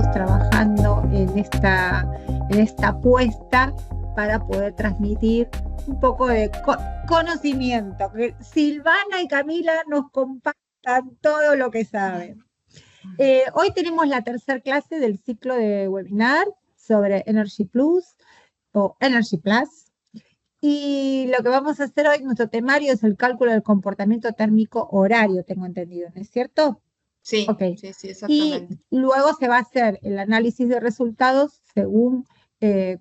todos trabajando en esta apuesta para poder transmitir un poco de conocimiento, que Silvana y Camila nos compartan todo lo que saben. Hoy tenemos la tercera clase del ciclo de webinar sobre Energy Plus o Energy Plus. Y lo que vamos a hacer hoy, nuestro temario es el cálculo del comportamiento térmico horario, tengo entendido, ¿no es cierto? Sí, okay. Sí, exactamente. Y luego se va a hacer el análisis de resultados según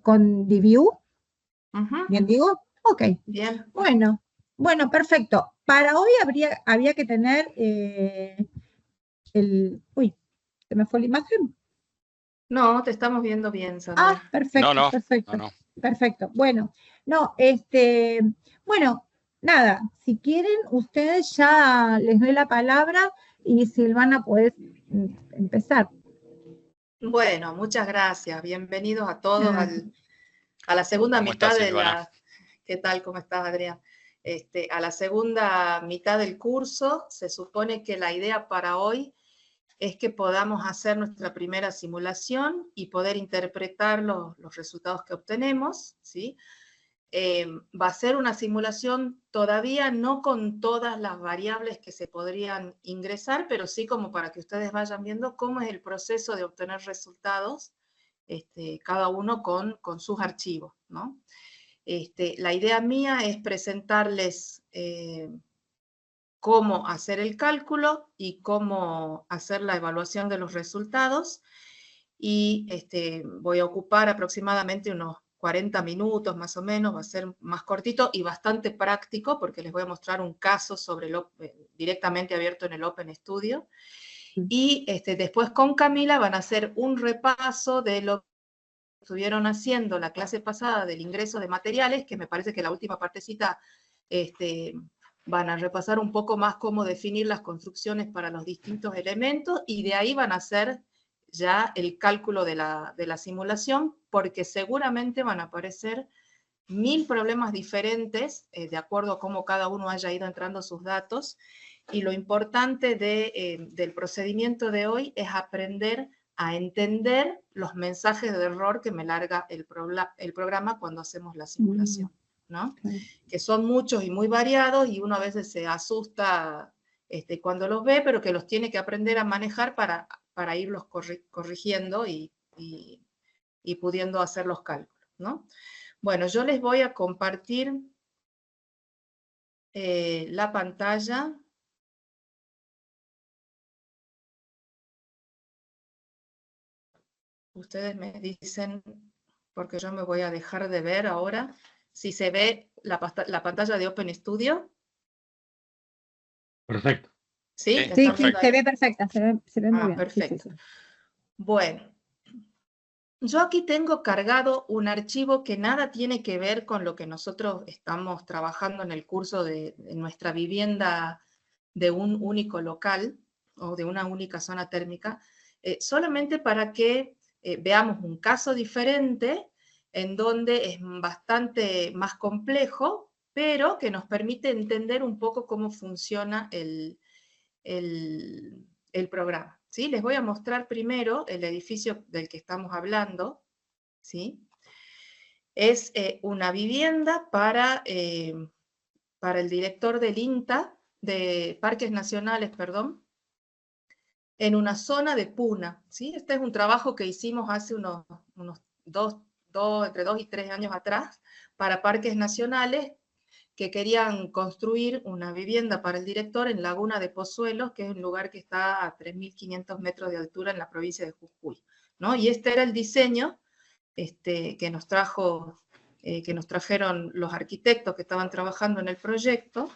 con DView. ¿Bien digo? Ok. Bien. Bueno, perfecto. Para hoy había que tener Uy, ¿se me fue la imagen? No, te estamos viendo bien, Sandra. Ah, perfecto, perfecto. No. Perfecto. Bueno, bueno, nada, si quieren, ustedes ya les doy la palabra y Silvana, puedes empezar. Bueno, muchas gracias. Bienvenidos a todos a la segunda mitad de la... ¿Qué tal? ¿Cómo estás, Adrián? A la segunda mitad del curso. Se supone que la idea para hoy es que podamos hacer nuestra primera simulación y poder interpretar los resultados que obtenemos, ¿sí? Va a ser una simulación todavía no con todas las variables que se podrían ingresar, pero sí como para que ustedes vayan viendo cómo es el proceso de obtener resultados, cada uno con sus archivos, ¿no? La idea mía es presentarles cómo hacer el cálculo y cómo hacer la evaluación de los resultados, y voy a ocupar aproximadamente unos 40 minutos más o menos, va a ser más cortito y bastante práctico porque les voy a mostrar un caso sobre directamente abierto en el Open Studio. Y después con Camila van a hacer un repaso de lo que estuvieron haciendo la clase pasada del ingreso de materiales, que me parece que la última partecita van a repasar un poco más cómo definir las construcciones para los distintos elementos, y de ahí van a hacer ya el cálculo de la simulación, porque seguramente van a aparecer 1000 problemas diferentes, de acuerdo a cómo cada uno haya ido entrando sus datos, y lo importante del procedimiento de hoy es aprender a entender los mensajes de error que me larga el programa cuando hacemos la simulación, ¿no? Que son muchos y muy variados, y uno a veces se asusta cuando los ve, pero que los tiene que aprender a manejar para irlos corrigiendo y pudiendo hacer los cálculos, ¿no? Bueno, yo les voy a compartir la pantalla. Ustedes me dicen, porque yo me voy a dejar de ver ahora, si se ve la pantalla de Open Studio. Perfecto. ¿Sí? Sí, se ve perfecta, se ve muy bien. Perfecto. Sí. Bueno, yo aquí tengo cargado un archivo que nada tiene que ver con lo que nosotros estamos trabajando en el curso de nuestra vivienda de un único local o de una única zona térmica, solamente para que veamos un caso diferente en donde es bastante más complejo, pero que nos permite entender un poco cómo funciona el programa, ¿sí? Les voy a mostrar primero el edificio del que estamos hablando, ¿sí? Es una vivienda para el director del INTA, de Parques Nacionales, perdón, en una zona de Puna, ¿sí? Este es un trabajo que hicimos hace entre 2 y 3 años atrás para Parques Nacionales, que querían construir una vivienda para el director en Laguna de Pozuelos, que es un lugar que está a 3.500 metros de altura en la provincia de Jujuy, ¿no? Y este era el diseño que nos trajeron los arquitectos que estaban trabajando en el proyecto,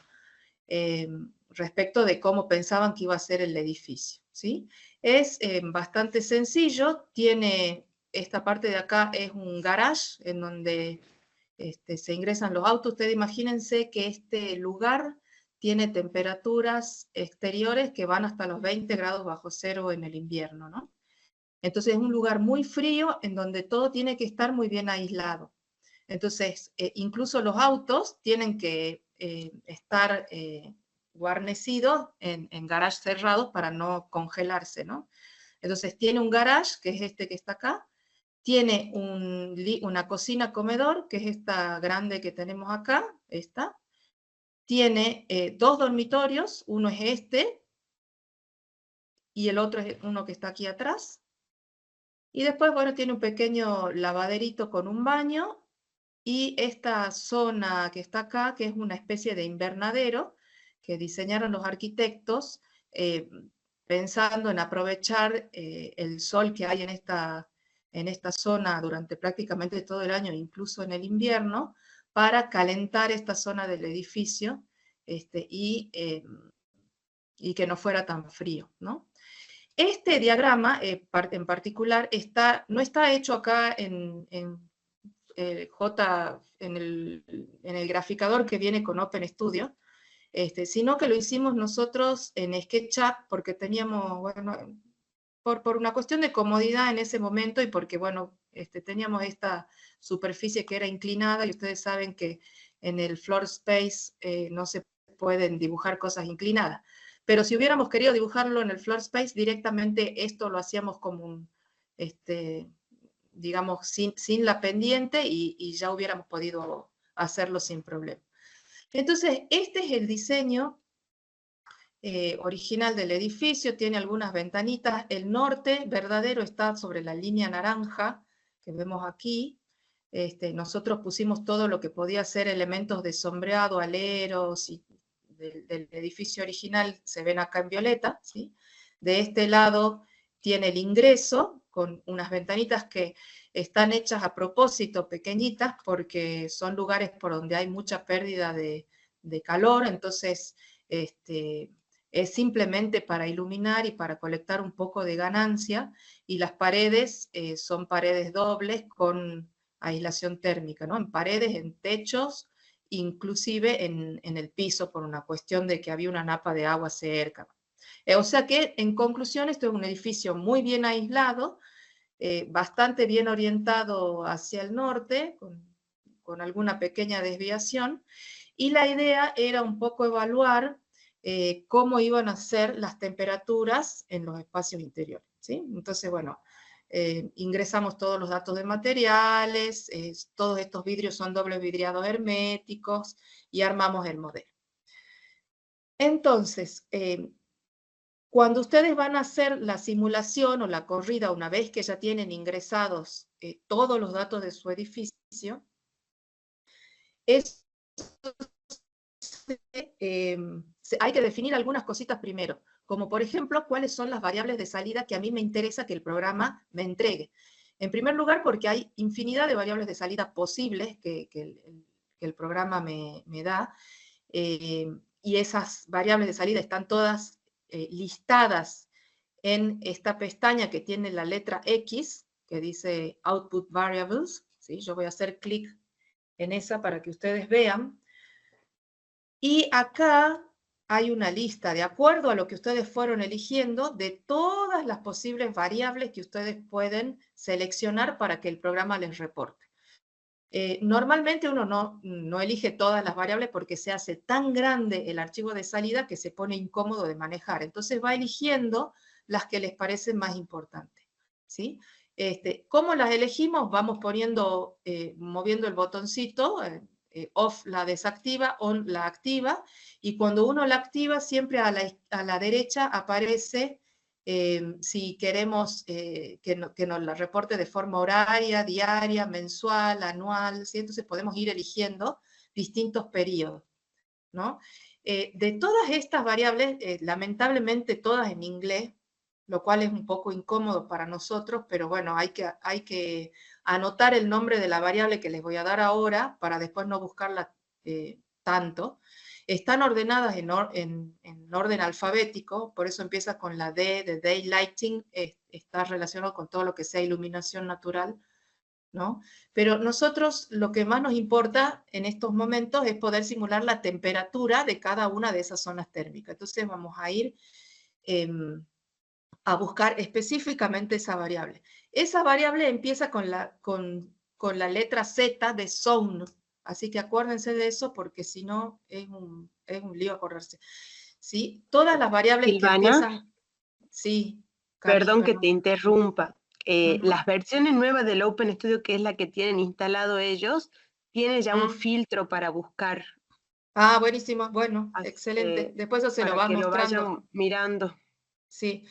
respecto de cómo pensaban que iba a ser el edificio, ¿sí? Es bastante sencillo, tiene esta parte de acá, es un garage en donde se ingresan los autos. Ustedes imagínense que este lugar tiene temperaturas exteriores que van hasta los 20 grados bajo cero en el invierno, ¿no? Entonces es un lugar muy frío en donde todo tiene que estar muy bien aislado. Entonces, incluso los autos tienen que estar guarnecidos en garages cerrados para no congelarse, ¿no? Entonces tiene un garage, que es este que está acá, tiene una cocina-comedor, que es esta grande que tenemos acá, esta. Tiene 2 dormitorios, uno es este, y el otro es uno que está aquí atrás. Y después, bueno, tiene un pequeño lavaderito con un baño, y esta zona que está acá, que es una especie de invernadero, que diseñaron los arquitectos, pensando en aprovechar el sol que hay en esta zona durante prácticamente todo el año, incluso en el invierno, para calentar esta zona del edificio y que no fuera tan frío, ¿no? Este diagrama en particular no está hecho acá en el graficador que viene con OpenStudio, sino que lo hicimos nosotros en SketchUp porque teníamos, bueno, por una cuestión de comodidad en ese momento y porque, bueno, teníamos esta superficie que era inclinada y ustedes saben que en el floor space no se pueden dibujar cosas inclinadas. Pero si hubiéramos querido dibujarlo en el floor space, directamente esto lo hacíamos como un, digamos, sin la pendiente y ya hubiéramos podido hacerlo sin problema. Entonces, este es el diseño original del edificio, tiene algunas ventanitas. El norte verdadero está sobre la línea naranja que vemos aquí. Nosotros pusimos todo lo que podía ser elementos de sombreado, aleros, y del edificio original se ven acá en violeta, ¿sí? De este lado tiene el ingreso, con unas ventanitas que están hechas a propósito, pequeñitas, porque son lugares por donde hay mucha pérdida de calor, entonces es simplemente para iluminar y para colectar un poco de ganancia, y las paredes son paredes dobles con aislación térmica, ¿no? En paredes, en techos, inclusive en el piso, por una cuestión de que había una napa de agua cerca. O sea que, en conclusión, esto es un edificio muy bien aislado, bastante bien orientado hacia el norte, con alguna pequeña desviación, y la idea era un poco evaluar cómo iban a ser las temperaturas en los espacios interiores, ¿sí? Entonces, bueno, ingresamos todos los datos de materiales, todos estos vidrios son dobles vidriados herméticos, y armamos el modelo. Entonces, cuando ustedes van a hacer la simulación o la corrida, una vez que ya tienen ingresados todos los datos de su edificio, hay que definir algunas cositas primero, como por ejemplo, cuáles son las variables de salida que a mí me interesa que el programa me entregue. En primer lugar, porque hay infinidad de variables de salida posibles que el programa me da, y esas variables de salida están todas listadas en esta pestaña que tiene la letra X, que dice Output Variables, ¿sí? Yo voy a hacer clic en esa para que ustedes vean. Y acá hay una lista, de acuerdo a lo que ustedes fueron eligiendo, de todas las posibles variables que ustedes pueden seleccionar para que el programa les reporte. Normalmente uno no elige todas las variables porque se hace tan grande el archivo de salida que se pone incómodo de manejar. Entonces va eligiendo las que les parecen más importantes, ¿sí? ¿Cómo las elegimos? Vamos poniendo, moviendo el botoncito, off la desactiva, on la activa, y cuando uno la activa, siempre a la derecha aparece si queremos que nos la reporte de forma horaria, diaria, mensual, anual, ¿sí? Entonces podemos ir eligiendo distintos periodos, ¿no? De todas estas variables, lamentablemente todas en inglés, lo cual es un poco incómodo para nosotros, pero bueno, hay que anotar el nombre de la variable que les voy a dar ahora para después no buscarla tanto. Están ordenadas en orden alfabético, por eso empieza con la D de daylighting, está relacionado con todo lo que sea iluminación natural, ¿no? Pero nosotros lo que más nos importa en estos momentos es poder simular la temperatura de cada una de esas zonas térmicas. Entonces vamos a ir a buscar específicamente esa variable. Esa variable empieza con la letra Z de zone, así que acuérdense de eso porque si no es un lío acordarse. ¿Sí? Todas las variables Silvana, que empiezan... Sí, Perdón que te interrumpa. Ujú. Las versiones nuevas del Open Studio, que es la que tienen instalado ellos, tiene ya un Mm. filtro para buscar. Ah, buenísimo, bueno, Así excelente. que Después eso se lo para va que lo mostrando. vayan mirando. Sí.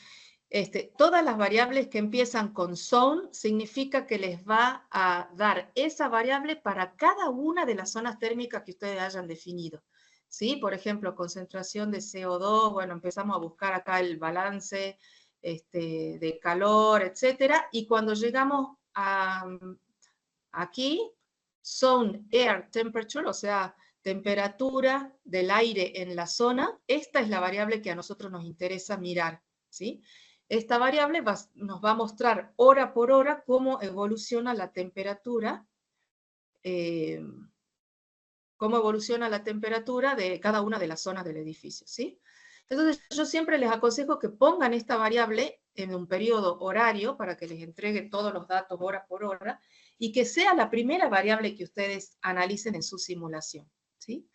Todas las variables que empiezan con zone significa que les va a dar esa variable para cada una de las zonas térmicas que ustedes hayan definido. ¿Sí? Por ejemplo, concentración de CO2, bueno, empezamos a buscar acá el balance de calor, etcétera, y cuando llegamos a aquí, zone air temperature, o sea, temperatura del aire en la zona, esta es la variable que a nosotros nos interesa mirar, ¿sí? Esta variable nos va a mostrar hora por hora cómo evoluciona la temperatura, de cada una de las zonas del edificio, ¿sí? Entonces, yo siempre les aconsejo que pongan esta variable en un periodo horario para que les entregue todos los datos hora por hora y que sea la primera variable que ustedes analicen en su simulación, ¿sí?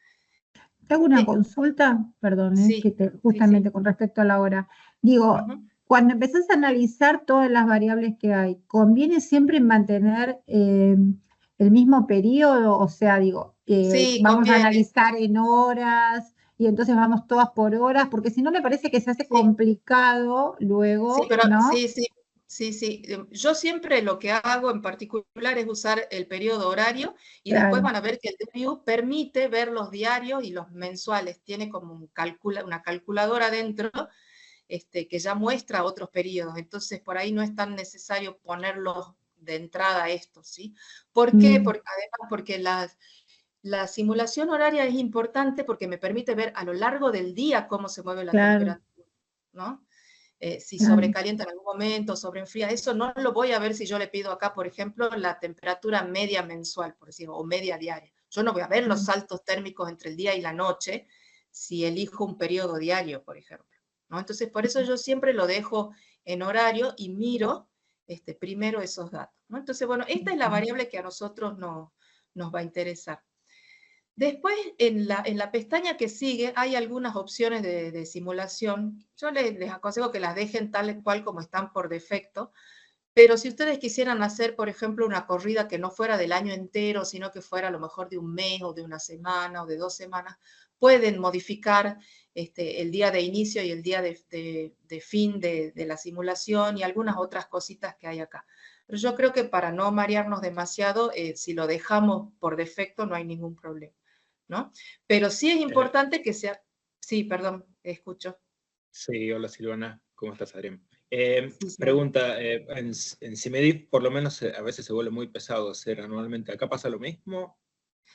Te hago una Eh, consulta, perdón, sí, sí, justamente sí. con respecto a la hora. Digo, Uh-huh. cuando empezás a analizar todas las variables que hay, ¿conviene siempre mantener el mismo periodo? O sea, digo, Sí, vamos a conviene. analizar en horas y entonces vamos todas por horas, porque si no me parece que se hace Sí. complicado Sí, luego, pero ¿no? sí. Yo siempre lo que hago en particular es usar el periodo horario y después Claro, van a ver que el DView permite ver los diarios y los mensuales. Tiene como una calculadora dentro que ya muestra otros periodos. Entonces, por ahí no es tan necesario ponerlos de entrada a esto, ¿sí? ¿Por qué? bien, Además, porque la simulación horaria es importante porque me permite ver a lo largo del día cómo se mueve la claro, temperatura, ¿no? Si claro. sobrecalienta en algún momento, sobreenfría, eso no lo voy a ver si yo le pido acá, por ejemplo, la temperatura media mensual, por decirlo, o media diaria. Yo no voy a ver los saltos térmicos entre el día y la noche si elijo un periodo diario, por ejemplo, ¿no? Entonces, por eso yo siempre lo dejo en horario y miro primero esos datos, ¿no? Entonces, bueno, esta es la variable que a nosotros nos va a interesar. Después, en la pestaña que sigue, hay algunas opciones de simulación. Yo les aconsejo que las dejen tal cual como están por defecto, pero si ustedes quisieran hacer, por ejemplo, una corrida que no fuera del año entero, sino que fuera a lo mejor de un mes o de una semana o de 2 semanas, pueden modificar el día de inicio y el día de fin de la simulación y algunas otras cositas que hay acá. Pero yo creo que para no marearnos demasiado, si lo dejamos por defecto, no hay ningún problema, ¿no? Pero sí es importante que sea... Sí, perdón, escucho. Sí, hola Silvana, ¿cómo estás, Adrián? Sí, sí. Pregunta, en CIMEDIF por lo menos a veces se vuelve muy pesado hacer anualmente. ¿Acá pasa lo mismo?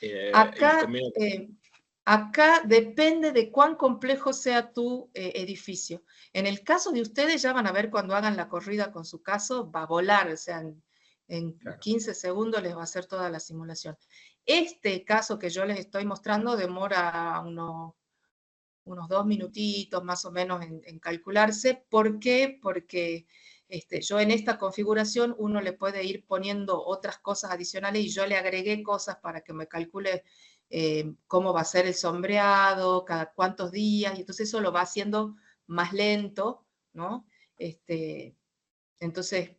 Y Acá, conviene... acá depende de cuán complejo sea tu edificio. En el caso de ustedes, ya van a ver cuando hagan la corrida con su caso, va a volar, o sea, en Claro. 15 segundos les va a hacer toda la simulación. Este caso que yo les estoy mostrando demora unos 2 minutitos más o menos en calcularse. ¿Por qué? Porque yo en esta configuración uno le puede ir poniendo otras cosas adicionales y yo le agregué cosas para que me calcule cómo va a ser el sombreado, cada cuántos días, y entonces eso lo va haciendo más lento, ¿no? Entonces,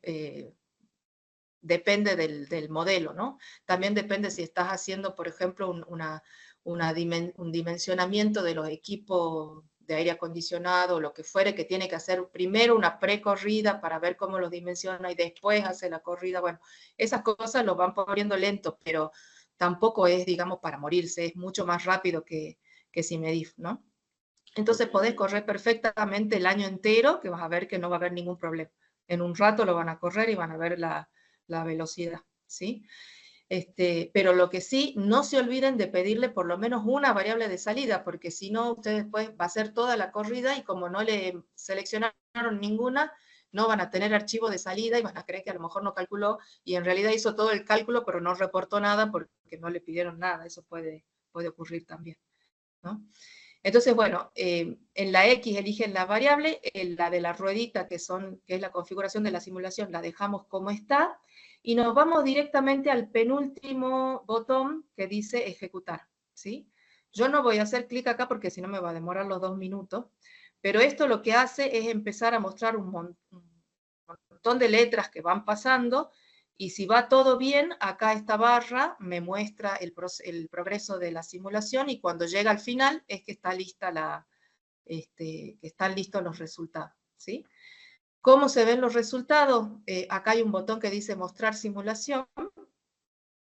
depende del modelo, ¿no? También depende si estás haciendo, por ejemplo, un dimensionamiento de los equipos de aire acondicionado o lo que fuere, que tiene que hacer primero una precorrida para ver cómo los dimensiona y después hace la corrida. Bueno, esas cosas lo van poniendo lento, pero tampoco es, digamos, para morirse, es mucho más rápido que CIMEDIF, ¿no? Entonces podés correr perfectamente el año entero, que vas a ver que no va a haber ningún problema. En un rato lo van a correr y van a ver la velocidad, ¿sí? Pero lo que sí, no se olviden de pedirle por lo menos una variable de salida, porque si no, ustedes después va a ser toda la corrida y como no le seleccionaron ninguna, no van a tener archivo de salida y van a creer que a lo mejor no calculó y en realidad hizo todo el cálculo, pero no reportó nada porque no le pidieron nada. Eso puede ocurrir también, ¿no? Entonces, bueno, en la X eligen la variable, la de la ruedita, que es la configuración de la simulación, la dejamos como está, y nos vamos directamente al penúltimo botón que dice ejecutar, ¿sí? Yo no voy a hacer clic acá porque si no me va a demorar los 2 minutos, pero esto lo que hace es empezar a mostrar montón de letras que van pasando, y si va todo bien, acá esta barra me muestra el progreso de la simulación, y cuando llega al final es que está lista que están listos los resultados, ¿sí? ¿Cómo se ven los resultados? Acá hay un botón que dice mostrar simulación,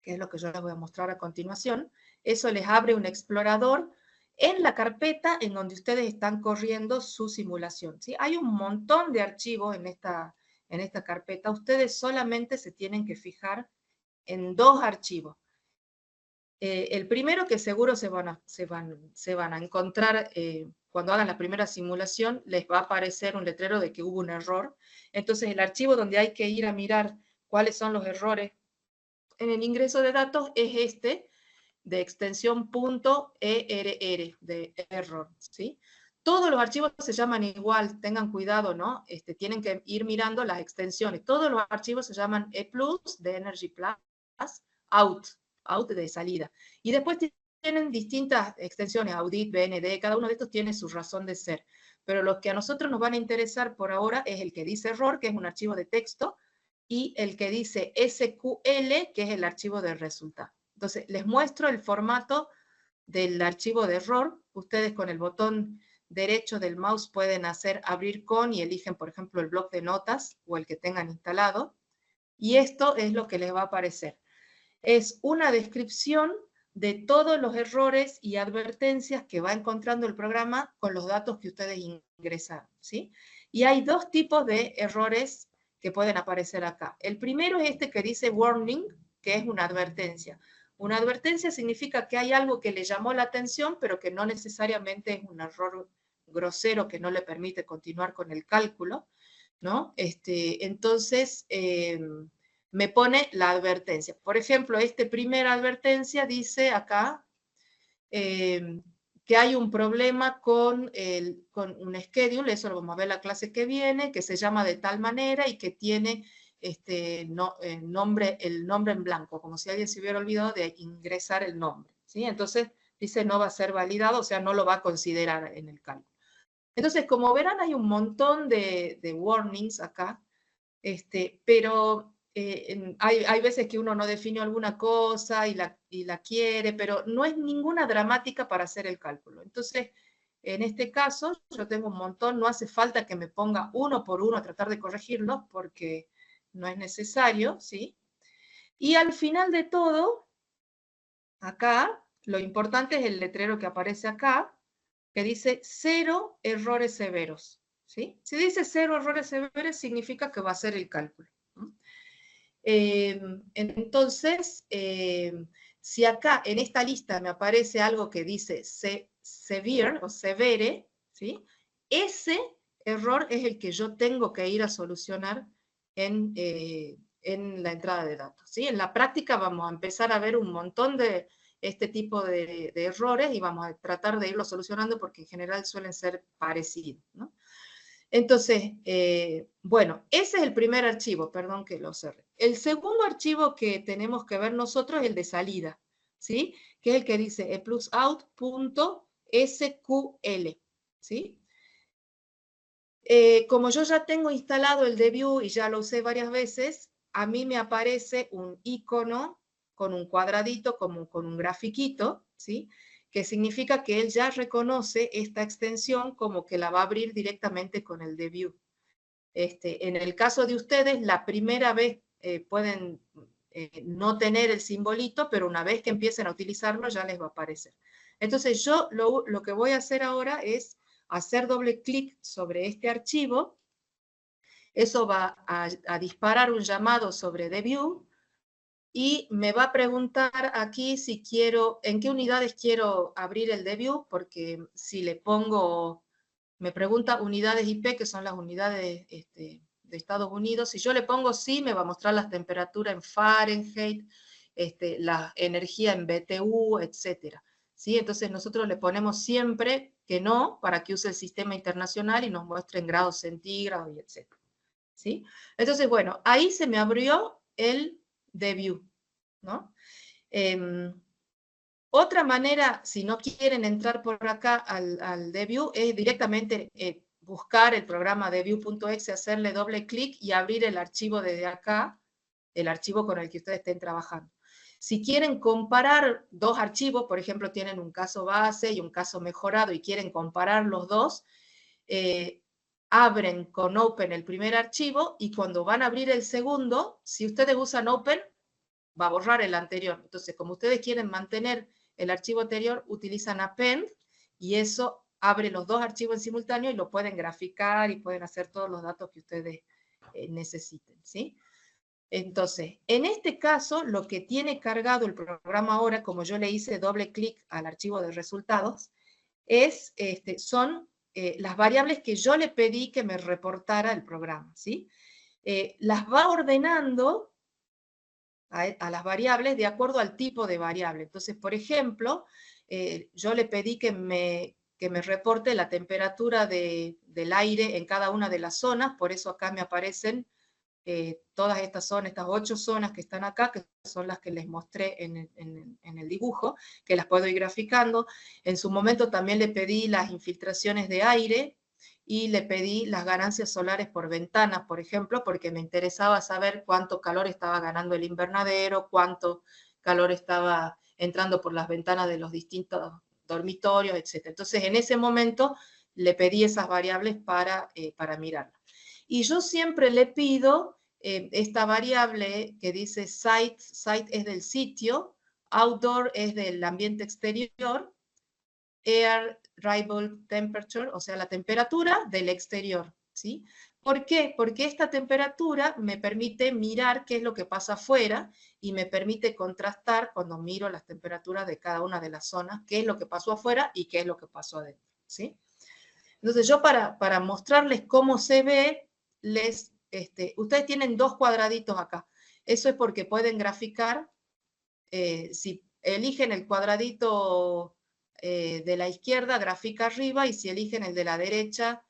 que es lo que yo les voy a mostrar a continuación. Eso les abre un explorador en la carpeta en donde ustedes están corriendo su simulación, ¿sí? Hay un montón de archivos en esta carpeta. Ustedes solamente se tienen que fijar en 2 archivos. El primero, que seguro se van a encontrar cuando hagan la primera simulación, les va a aparecer un letrero de que hubo un error. Entonces el archivo donde hay que ir a mirar cuáles son los errores en el ingreso de datos es este, de extensión .err, de error, ¿sí? Todos los archivos se llaman igual, tengan cuidado, ¿no? Tienen que ir mirando las extensiones. Todos los archivos se llaman E+, de Energy Plus, out de salida. Y después tienen distintas extensiones, audit, BND, cada uno de estos tiene su razón de ser. Pero los que a nosotros nos van a interesar por ahora es el que dice error, que es un archivo de texto, y el que dice SQL, que es el archivo de resultado. Entonces, les muestro el formato del archivo de error. Ustedes con el botón derecho del mouse pueden hacer abrir con y eligen, por ejemplo, el bloc de notas o el que tengan instalado. Y esto es lo que les va a aparecer. Es una descripción de todos los errores y advertencias que va encontrando el programa con los datos que ustedes ingresaron, ¿sí? Y hay 2 tipos de errores que pueden aparecer acá. El primero es este que dice warning, que es una advertencia. Una advertencia significa que hay algo que le llamó la atención, pero que no necesariamente es un error grosero que no le permite continuar con el cálculo, ¿no? Entonces, me pone la advertencia. Por ejemplo, esta primera advertencia dice acá que hay un problema con un schedule, eso lo vamos a ver la clase que viene, que se llama de tal manera y que tiene el nombre en blanco, como si alguien se hubiera olvidado de ingresar el nombre, ¿sí? Entonces dice no va a ser validado, o sea, no lo va a considerar en el cálculo. Entonces, como verán, hay un montón de warnings acá, pero hay veces que uno no definió alguna cosa y la quiere, pero no es ninguna dramática para hacer el cálculo. Entonces, en este caso, yo tengo un montón, no hace falta que me ponga uno por uno a tratar de corregirlos, porque no es necesario, ¿sí? Y al final de todo, acá, lo importante es el letrero que aparece acá, que dice 0 errores severos, ¿sí? Si dice 0 errores severos, significa que va a hacer el cálculo. Entonces, si acá en esta lista me aparece algo que dice severe o severe, ¿sí? Ese error es el que yo tengo que ir a solucionar en la entrada de datos, ¿sí? En la práctica vamos a empezar a ver un montón de este tipo de errores y vamos a tratar de irlo solucionando porque en general suelen ser parecidos, ¿no? Entonces, bueno, ese es el primer archivo, perdón que lo cerré. El segundo archivo que tenemos que ver nosotros es el de salida, ¿sí? Que es el que dice eplusout.sql, ¿sí? Como yo ya tengo instalado el DView y ya lo usé varias veces, a mí me aparece un icono con un cuadradito, como con un grafiquito, ¿sí? Que significa que él ya reconoce esta extensión como que la va a abrir directamente con el DView. En el caso de ustedes, la primera vez pueden no tener el simbolito, pero una vez que empiecen a utilizarlo ya les va a aparecer. Entonces yo lo que voy a hacer ahora es hacer doble clic sobre este archivo. Eso va a disparar un llamado sobre DView, y me va a preguntar aquí si quiero, en qué unidades quiero abrir el DView, porque si le pongo, me pregunta unidades IP, que son las unidades de Estados Unidos. Si yo le pongo sí, me va a mostrar las temperaturas en Fahrenheit, la energía en BTU, etc. ¿Sí? Entonces nosotros le ponemos siempre que no, para que use el sistema internacional y nos muestre en grados centígrados, y etc. ¿Sí? Entonces, bueno, ahí se me abrió el DView, ¿no? Otra manera, si no quieren entrar por acá al DView, es directamente buscar el programa de View.exe, hacerle doble clic y abrir el archivo desde acá, el archivo con el que ustedes estén trabajando. Si quieren comparar dos archivos, por ejemplo, tienen un caso base y un caso mejorado y quieren comparar los dos, abren con Open el primer archivo y cuando van a abrir el segundo, si ustedes usan Open, va a borrar el anterior. Entonces, como ustedes quieren mantener el archivo anterior, utilizan Append y eso abre los dos archivos en simultáneo y lo pueden graficar y pueden hacer todos los datos que ustedes necesiten, ¿sí? Entonces, en este caso, lo que tiene cargado el programa ahora, como yo le hice doble clic al archivo de resultados, son las variables que yo le pedí que me reportara el programa, ¿sí? Las va ordenando a las variables de acuerdo al tipo de variable. Entonces, por ejemplo, yo le pedí que me reporte la temperatura del aire en cada una de las zonas, por eso acá me aparecen todas estas zonas, estas 8 zonas que están acá, que son las que les mostré en el dibujo, que las puedo ir graficando. En su momento también le pedí las infiltraciones de aire y le pedí las ganancias solares por ventanas, por ejemplo, porque me interesaba saber cuánto calor estaba ganando el invernadero, cuánto calor estaba entrando por las ventanas de los distintos dormitorios, etc. Entonces, en ese momento le pedí esas variables para mirarlas. Y yo siempre le pido esta variable que dice site es del sitio, outdoor es del ambiente exterior, air arrival temperature, o sea, la temperatura del exterior, ¿sí? ¿Por qué? Porque esta temperatura me permite mirar qué es lo que pasa afuera y me permite contrastar cuando miro las temperaturas de cada una de las zonas, qué es lo que pasó afuera y qué es lo que pasó adentro, ¿sí? Entonces yo para mostrarles cómo se ve, ustedes tienen 2 cuadraditos acá. Eso es porque pueden graficar, si eligen el cuadradito de la izquierda, grafica arriba, y si eligen el de la derecha,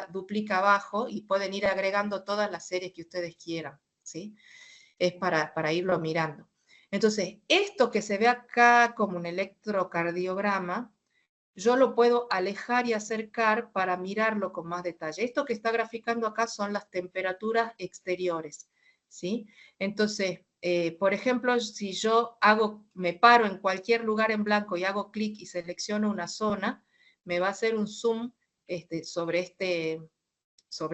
duplica abajo, y pueden ir agregando todas las series que ustedes quieran, ¿sí? Es para irlo mirando. Entonces, esto que se ve acá como un electrocardiograma, yo lo puedo alejar y acercar para mirarlo con más detalle. Esto que está graficando acá son las temperaturas exteriores, ¿sí? Entonces, por ejemplo, si yo me paro en cualquier lugar en blanco y hago clic y selecciono una zona, me va a hacer un zoom sobre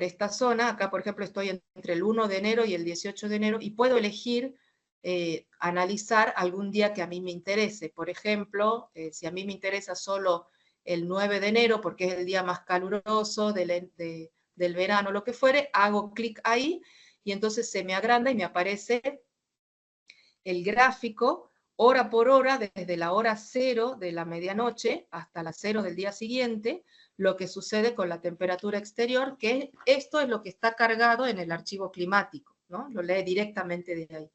esta zona. Acá, por ejemplo, estoy entre el 1 de enero y el 18 de enero y puedo elegir analizar algún día que a mí me interese. Por ejemplo, si a mí me interesa solo el 9 de enero, porque es el día más caluroso del verano, lo que fuere, hago clic ahí y entonces se me agranda y me aparece el gráfico hora por hora, desde la hora 0 de la medianoche hasta las 0 del día siguiente, lo que sucede con la temperatura exterior, que esto es lo que está cargado en el archivo climático, ¿no? Lo lee directamente de ahí.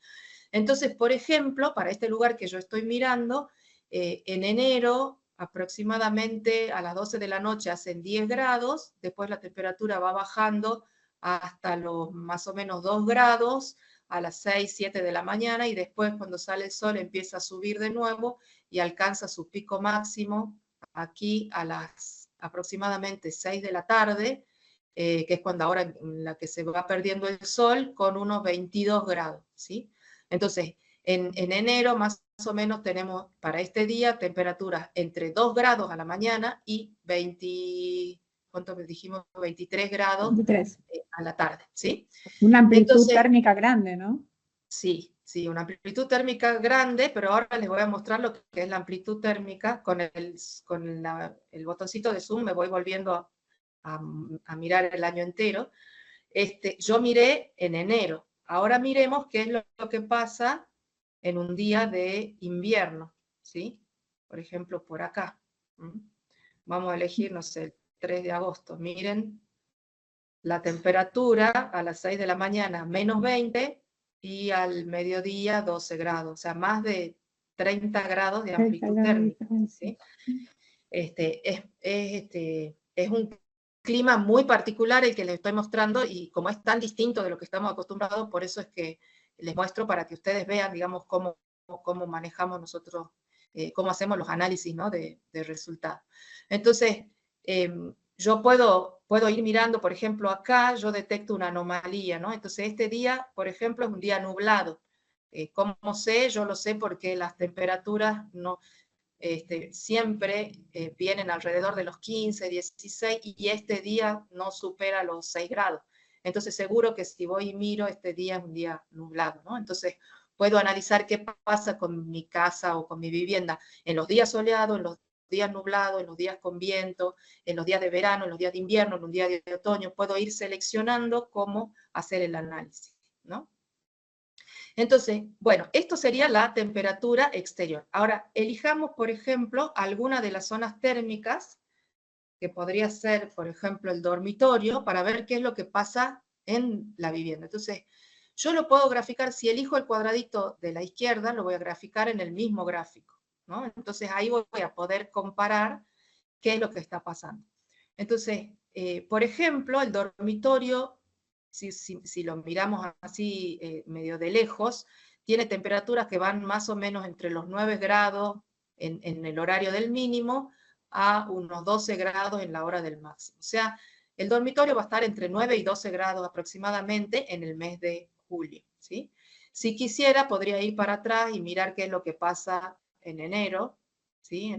Entonces, por ejemplo, para este lugar que yo estoy mirando, en enero aproximadamente a las 12 de la noche hacen 10 grados, después la temperatura va bajando hasta los más o menos 2 grados, a las 6, 7 de la mañana, y después cuando sale el sol empieza a subir de nuevo y alcanza su pico máximo aquí a las aproximadamente 6 de la tarde, que es cuando ahora en la que se va perdiendo el sol, con unos 22 grados, ¿sí? Entonces, en enero más o menos tenemos para este día temperaturas entre 2 grados a la mañana y 23 grados 23. A la tarde, ¿sí? Una amplitud térmica grande, ¿no? Sí, una amplitud térmica grande, pero ahora les voy a mostrar lo que es la amplitud térmica. Con el botoncito de zoom me voy volviendo a mirar el año entero. Yo miré en enero. Ahora miremos qué es lo que pasa en un día de invierno, ¿sí? Por ejemplo, por acá. Vamos a elegir, no sé, el 3 de agosto. Miren la temperatura a las 6 de la mañana, menos 20, y al mediodía 12 grados. O sea, más de 30 grados de amplitud térmica, ¿sí? Es un clima muy particular el que les estoy mostrando, y como es tan distinto de lo que estamos acostumbrados, por eso es que les muestro para que ustedes vean, digamos, cómo manejamos nosotros, cómo hacemos los análisis, ¿no? de resultados. Entonces, yo puedo puedo ir mirando, por ejemplo, acá yo detecto una anomalía, ¿no? Entonces este día, por ejemplo, es un día nublado. ¿Cómo sé? Yo lo sé porque las temperaturas no, siempre vienen alrededor de los 15, 16, y este día no supera los 6 grados. Entonces seguro que si voy y miro, este día es un día nublado, ¿no? Entonces puedo analizar qué pasa con mi casa o con mi vivienda en los días soleados, en los días nublados, en los días con viento, en los días de verano, en los días de invierno, en los días de otoño. Puedo ir seleccionando cómo hacer el análisis, ¿no? Entonces, bueno, esto sería la temperatura exterior. Ahora, elijamos, por ejemplo, alguna de las zonas térmicas, que podría ser, por ejemplo, el dormitorio, para ver qué es lo que pasa en la vivienda. Entonces, yo lo puedo graficar, si elijo el cuadradito de la izquierda, lo voy a graficar en el mismo gráfico, ¿no? Entonces, ahí voy a poder comparar qué es lo que está pasando. Entonces, por ejemplo, el dormitorio, si lo miramos así medio de lejos, tiene temperaturas que van más o menos entre los 9 grados en el horario del mínimo a unos 12 grados en la hora del máximo. O sea, el dormitorio va a estar entre 9 y 12 grados aproximadamente en el mes de julio, ¿sí? Si quisiera, podría ir para atrás y mirar qué es lo que pasa en enero, ¿sí?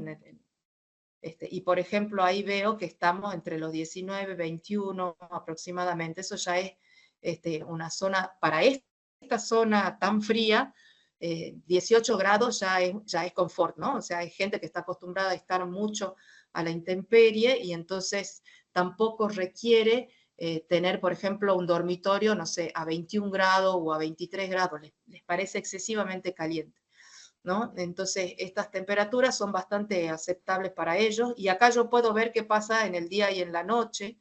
Y por ejemplo, ahí veo que estamos entre los 19, 21 aproximadamente. Eso ya es una zona, para esta zona tan fría, 18 grados ya es confort, ¿no? O sea, hay gente que está acostumbrada a estar mucho a la intemperie y entonces tampoco requiere tener, por ejemplo, un dormitorio, no sé, a 21 grados o a 23 grados. Les parece excesivamente caliente, ¿no? Entonces, estas temperaturas son bastante aceptables para ellos, y acá yo puedo ver qué pasa en el día y en la noche.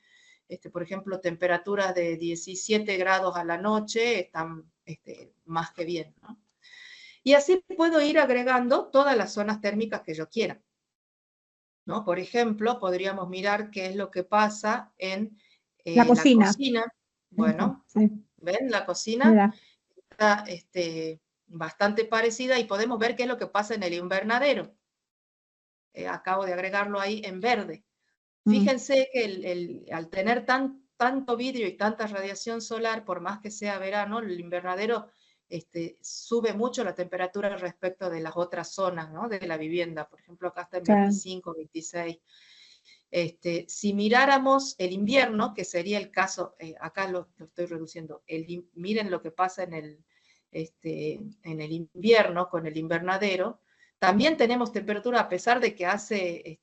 Por ejemplo, temperaturas de 17 grados a la noche están más que bien, ¿no? Y así puedo ir agregando todas las zonas térmicas que yo quiera, ¿no? Por ejemplo, podríamos mirar qué es lo que pasa en la cocina. Bueno, sí. ¿ven? La cocina está bastante parecida, y podemos ver qué es lo que pasa en el invernadero. Acabo de agregarlo ahí en verde. Fíjense que al tener tanto vidrio y tanta radiación solar, por más que sea verano, el invernadero sube mucho la temperatura respecto de las otras zonas, ¿no? De la vivienda. Por ejemplo, acá está en 25, 26. Si miráramos el invierno, que sería el caso, acá lo estoy reduciendo, miren lo que pasa en el invierno con el invernadero. También tenemos temperatura, a pesar de que hace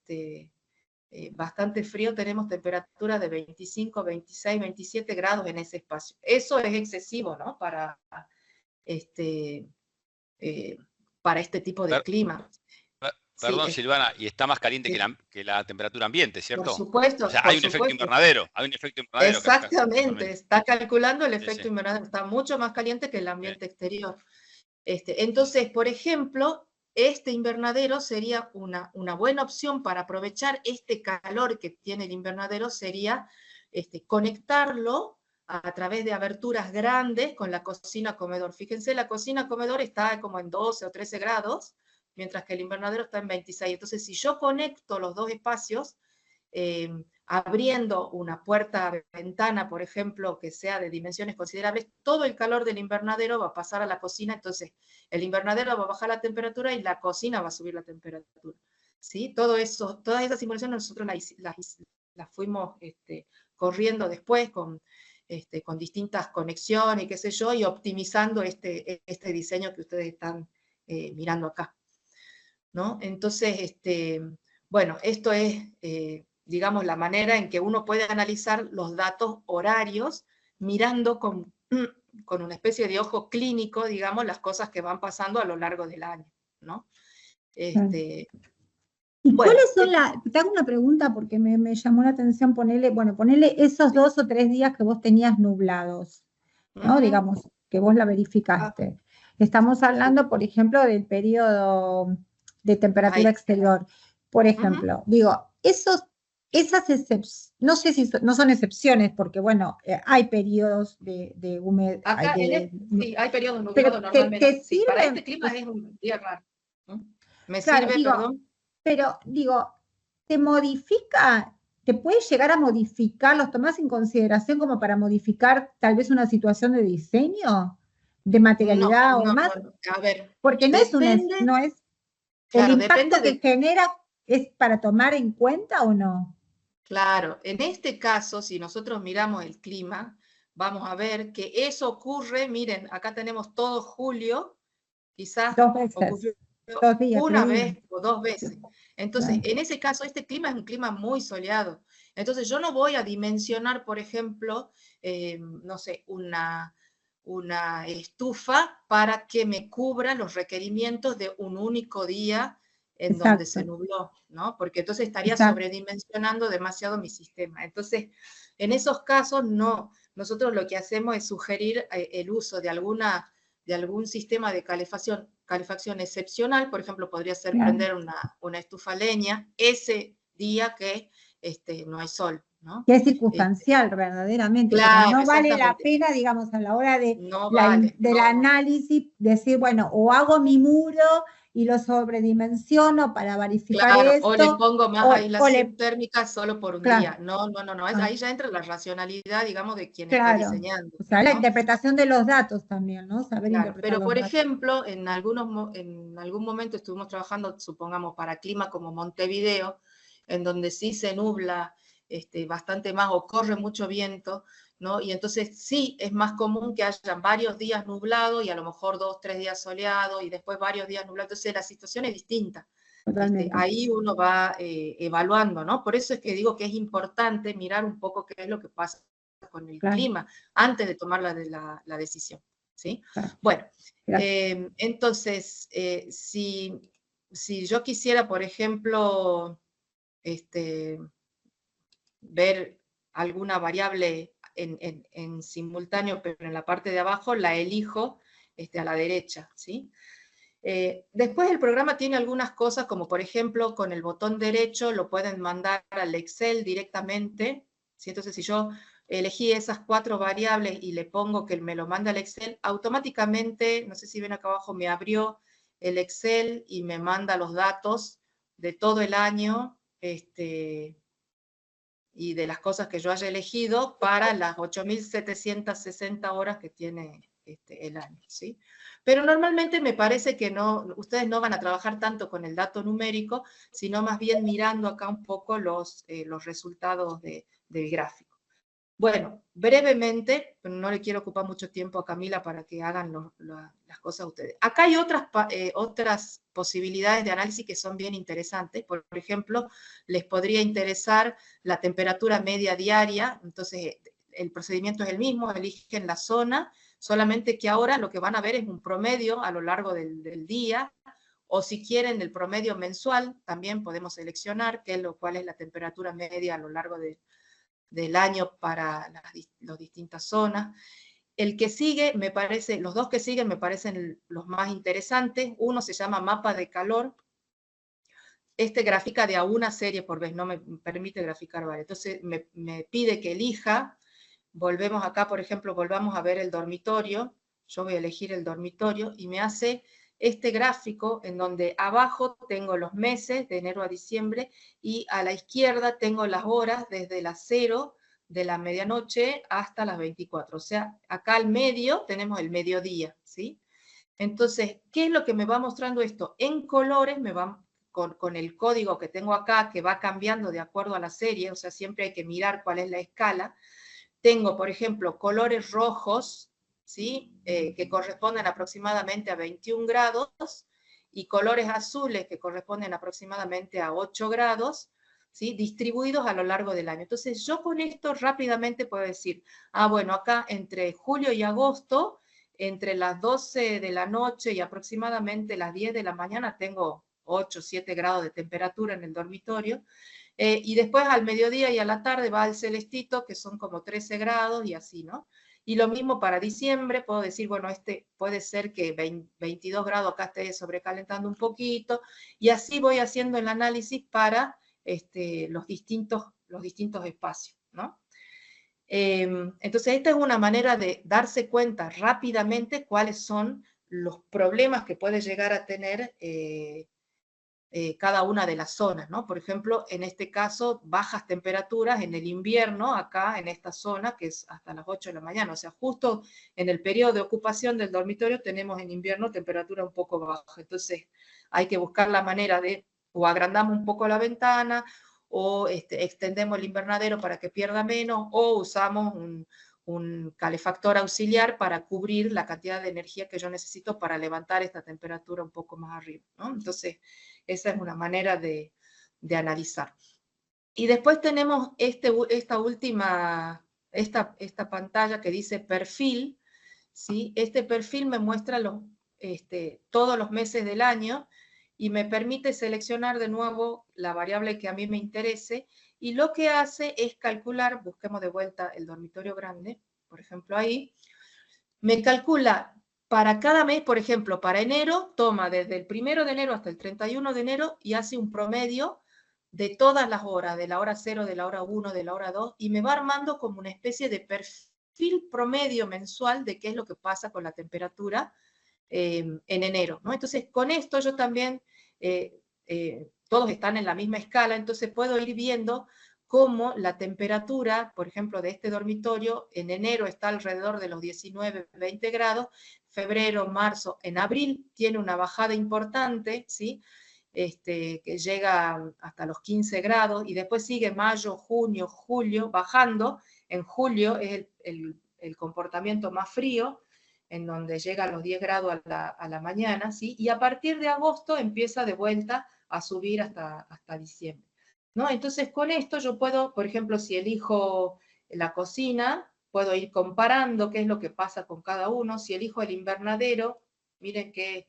bastante frío, tenemos temperatura de 25, 26, 27 grados en ese espacio. Eso es excesivo, ¿no? Para este tipo de clima. Perdón, sí, Silvana, y está más caliente que la temperatura ambiente, ¿cierto? Por supuesto. O sea, hay un efecto invernadero. Exactamente, está calculando el efecto invernadero. Está mucho más caliente que el ambiente exterior. Entonces, por ejemplo, este invernadero sería una buena opción para aprovechar este calor que tiene el invernadero, sería conectarlo a través de aberturas grandes con la cocina-comedor. Fíjense, la cocina-comedor está como en 12 o 13 grados, mientras que el invernadero está en 26. Entonces, si yo conecto los dos espacios, abriendo una puerta-ventana, por ejemplo, que sea de dimensiones considerables, todo el calor del invernadero va a pasar a la cocina. Entonces el invernadero va a bajar la temperatura y la cocina va a subir la temperatura, ¿sí? Todas esas simulaciones nosotros las fuimos corriendo después con distintas conexiones y qué sé yo, y optimizando este diseño que ustedes están mirando acá, ¿no? Entonces, bueno, esto es digamos, la manera en que uno puede analizar los datos horarios, mirando con una especie de ojo clínico, digamos, las cosas que van pasando a lo largo del año, ¿no? ¿Y cuáles son te hago una pregunta porque me llamó la atención, ponele esos 2 o 3 días que vos tenías nublados, ¿no? Digamos, que vos la verificaste. Estamos hablando, por ejemplo, del periodo de temperatura exterior. Por ejemplo, digo, esas excepciones, no sé si no son excepciones, porque bueno, hay periodos de humedad. Acá sí, hay periodos nublados normalmente. Sí, para este clima es un día raro. Me sirve, perdón. Pero digo, ¿te modifica ¿te puedes llegar a modificar, los tomás en consideración como para modificar tal vez una situación de diseño, de materialidad o más? A ver, porque no depende, es claro, el impacto depende que genera, ¿es para tomar en cuenta o no? Claro, en este caso, si nosotros miramos el clima, vamos a ver que eso ocurre, miren, acá tenemos todo julio, quizás 2 veces, ocurrió 2 días, una 3 días. vez o 2 veces. Entonces, en ese caso, este clima es un clima muy soleado. Entonces, yo no voy a dimensionar, por ejemplo, no sé, una estufa para que me cubra los requerimientos de un único día en donde se nubló, ¿no? Porque entonces estaría sobredimensionando demasiado mi sistema. Entonces, en esos casos, no. Nosotros lo que hacemos es sugerir el uso de algún sistema de calefacción excepcional, por ejemplo, podría ser prender una estufa a leña ese día que no hay sol, ¿no? Que es circunstancial, verdaderamente, claro, pero no vale la pena, digamos, a la hora del análisis, decir, bueno, o hago mi muro y lo sobredimensiono para verificar esto. O le pongo más aislación térmica solo por un día. No. Ahí ya entra la racionalidad, digamos, de quien está diseñando. O sea, ¿no? La interpretación de los datos también, ¿no? Saber interpretar pero, los por datos. ejemplo, en algún momento estuvimos trabajando, supongamos, para clima como Montevideo, en donde sí se nubla bastante más o corre mucho viento, ¿no? Y entonces sí es más común que hayan varios días nublados y a lo mejor 2, 3 días soleados y después varios días nublados. Entonces la situación es distinta. Ahí uno va evaluando, ¿no? Por eso es que digo que es importante mirar un poco qué es lo que pasa con el clima antes de tomar la decisión, ¿sí? Bueno, entonces, si yo quisiera, por ejemplo, ver alguna variable en simultáneo, pero en la parte de abajo, la elijo a la derecha, ¿sí? Después el programa tiene algunas cosas, como por ejemplo, con el botón derecho lo pueden mandar al Excel directamente, ¿sí? Entonces, si yo elegí esas 4 variables y le pongo que me lo manda al Excel, automáticamente, no sé si ven acá abajo, me abrió el Excel y me manda los datos de todo el año, y de las cosas que yo haya elegido para las 8.760 horas que tiene el año, ¿sí? Pero normalmente me parece que ustedes no van a trabajar tanto con el dato numérico, sino más bien mirando acá un poco los resultados del gráfico. Bueno, brevemente, pero no le quiero ocupar mucho tiempo a Camila para que hagan las cosas ustedes. Acá hay otras posibilidades de análisis que son bien interesantes. Por ejemplo, les podría interesar la temperatura media diaria. Entonces, el procedimiento es el mismo, eligen la zona, solamente que ahora lo que van a ver es un promedio a lo largo del día, o si quieren el promedio mensual, también podemos seleccionar cuál es la temperatura media a lo largo del año para las distintas zonas. El que sigue, los dos que siguen me parecen los más interesantes. Uno se llama mapa de calor. Grafica de a una serie por vez, no me permite graficar varias. Entonces me pide que elija. Volvemos acá, por ejemplo, volvamos a ver el dormitorio. Yo voy a elegir el dormitorio y me hace este gráfico en donde abajo tengo los meses de enero a diciembre y a la izquierda tengo las horas desde las 0 de la medianoche hasta las 24. O sea, acá al medio tenemos el mediodía, ¿sí? Entonces, ¿qué es lo que me va mostrando esto? En colores me va con el código que tengo acá, que va cambiando de acuerdo a la serie, o sea, siempre hay que mirar cuál es la escala. Tengo, por ejemplo, colores rojos, ¿sí? Que corresponden aproximadamente a 21 grados, y colores azules que corresponden aproximadamente a 8 grados, ¿sí? Distribuidos a lo largo del año. Entonces, yo con esto rápidamente puedo decir, bueno, acá entre julio y agosto, entre las 12 de la noche y aproximadamente las 10 de la mañana, tengo 8 o 7 grados de temperatura en el dormitorio. Y después al mediodía y a la tarde va al celestito, que son como 13 grados y así, ¿no? Y lo mismo para diciembre, puedo decir, bueno, puede ser que 22 grados acá esté sobrecalentando un poquito, y así voy haciendo el análisis para los distintos espacios, ¿no? Entonces, esta es una manera de darse cuenta rápidamente cuáles son los problemas que puede llegar a tener cada una de las zonas, ¿no? Por ejemplo, en este caso, bajas temperaturas en el invierno, acá en esta zona, que es hasta las 8 de la mañana, o sea, justo en el periodo de ocupación del dormitorio tenemos en invierno temperatura un poco baja, entonces hay que buscar la manera de, o agrandamos un poco la ventana, o extendemos el invernadero para que pierda menos, o usamos un calefactor auxiliar para cubrir la cantidad de energía que yo necesito para levantar esta temperatura un poco más arriba, ¿no? Entonces, esa es una manera de analizar. Y después tenemos esta pantalla que dice perfil, ¿sí? Este perfil me muestra todos los meses del año y me permite seleccionar de nuevo la variable que a mí me interese, y lo que hace es calcular, busquemos de vuelta el dormitorio grande, por ejemplo ahí, me calcula para cada mes, por ejemplo, para enero, toma desde el 1 de enero hasta el 31 de enero y hace un promedio de todas las horas, de la hora 0, de la hora 1, de la hora 2, y me va armando como una especie de perfil promedio mensual de qué es lo que pasa con la temperatura en enero, ¿no? Entonces, con esto yo también, todos están en la misma escala, entonces puedo ir viendo cómo la temperatura, por ejemplo, de este dormitorio, en enero está alrededor de los 19, 20 grados, febrero, marzo, en abril tiene una bajada importante, ¿sí? Que llega hasta los 15 grados, y después sigue mayo, junio, julio, bajando. En julio es el comportamiento más frío, en donde llega a los 10 grados a la mañana, ¿sí? Y a partir de agosto empieza de vuelta a subir hasta diciembre, ¿no? Entonces, con esto yo puedo, por ejemplo, si elijo la cocina, puedo ir comparando qué es lo que pasa con cada uno. Si elijo el invernadero, miren qué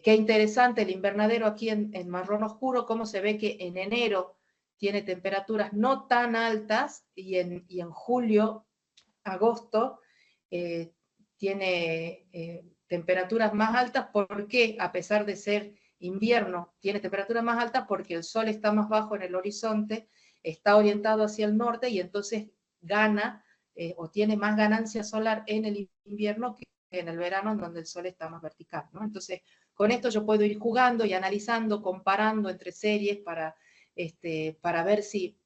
interesante el invernadero aquí en marrón oscuro, cómo se ve que en enero tiene temperaturas no tan altas, y en julio, agosto, tiene temperaturas más altas. porque a pesar de ser invierno, tiene temperaturas más altas porque el sol está más bajo en el horizonte, está orientado hacia el norte, y entonces gana o tiene más ganancia solar en el invierno que en el verano, en donde el sol está más vertical, ¿no? Entonces, con esto yo puedo ir jugando y analizando, comparando entre series para ver si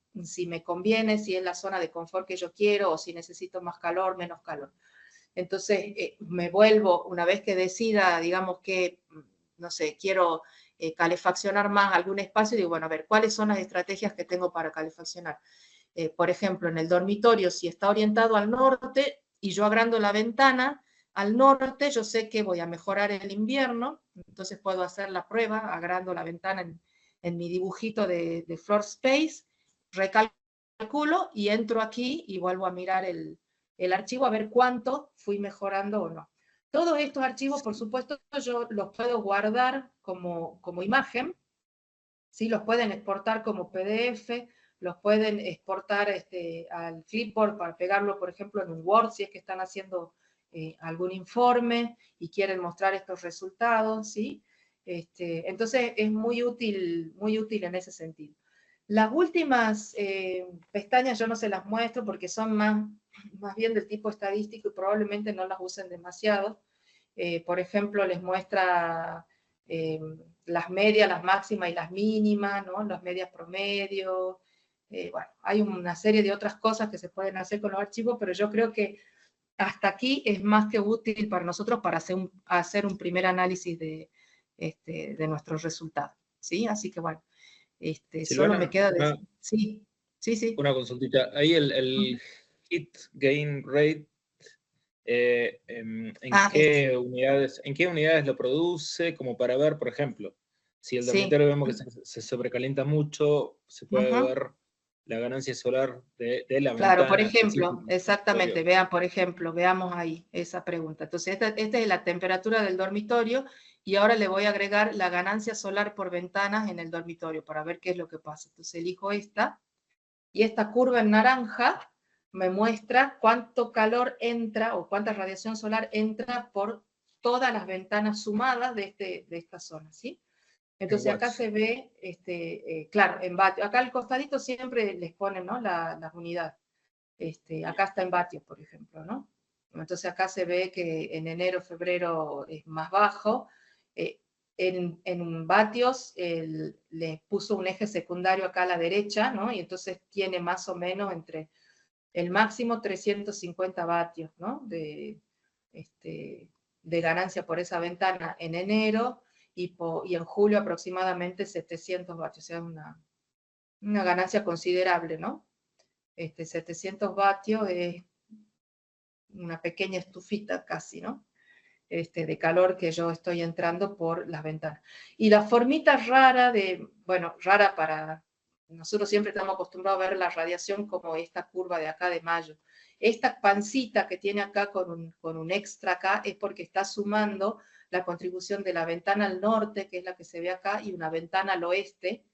me conviene, si es la zona de confort que yo quiero, o si necesito más calor, menos calor. Entonces, me vuelvo, una vez que decida, digamos que, no sé, quiero calefaccionar más algún espacio, digo, bueno, a ver, ¿cuáles son las estrategias que tengo para calefaccionar? Por ejemplo, en el dormitorio, si está orientado al norte y yo agrando la ventana al norte, yo sé que voy a mejorar el invierno, entonces puedo hacer la prueba, agrando la ventana en mi dibujito de floor space, recalculo y entro aquí y vuelvo a mirar el archivo a ver cuánto fui mejorando o no. Todos estos archivos, por supuesto, yo los puedo guardar como imagen, ¿sí? Los pueden exportar como PDF, los pueden exportar al Flipboard para pegarlo, por ejemplo, en un Word, si es que están haciendo algún informe y quieren mostrar estos resultados, ¿sí? Entonces es muy útil en ese sentido. Las últimas pestañas yo no se las muestro porque son más bien del tipo estadístico y probablemente no las usen demasiado. Por ejemplo, les muestra las medias, las máximas y las mínimas, ¿no? Las medias promedio. Bueno, hay una serie de otras cosas que se pueden hacer con los archivos, pero yo creo que hasta aquí es más que útil para nosotros para hacer un primer análisis de nuestros resultados, ¿sí? Así que bueno, Silvana, solo me queda decir... Sí. Una consultita. Ahí el heat gain rate, ¿en qué unidades lo produce? Como para ver, por ejemplo, si el dormitorio vemos que se sobrecalienta mucho, se puede ver la ganancia solar de la ventana. Claro, por ejemplo, exactamente, vean, por ejemplo, veamos ahí esa pregunta. Entonces, esta es la temperatura del dormitorio, y ahora le voy a agregar la ganancia solar por ventanas en el dormitorio para ver qué es lo que pasa. Entonces, elijo esta, y esta curva en naranja me muestra cuánto calor entra o cuánta radiación solar entra por todas las ventanas sumadas de esta zona, ¿sí? Entonces acá se ve, claro, en vatios. Acá al costadito siempre les ponen, ¿no? las unidades. Acá está en vatios, por ejemplo, ¿no? Entonces acá se ve que en enero, febrero es más bajo. en vatios le puso un eje secundario acá a la derecha, ¿no? Y entonces tiene más o menos entre el máximo 350 vatios, ¿no? De ganancia por esa ventana en enero, y en julio aproximadamente 700 vatios, o sea, una ganancia considerable, ¿no? 700 vatios es una pequeña estufita casi, ¿no? De calor que yo estoy entrando por las ventanas. Y la formita rara bueno, rara para, nosotros siempre estamos acostumbrados a ver la radiación como esta curva de acá de Mayo. Esta pancita que tiene acá con un extra acá es porque está sumando la contribución de la ventana al norte, que es la que se ve acá, y una ventana al oeste,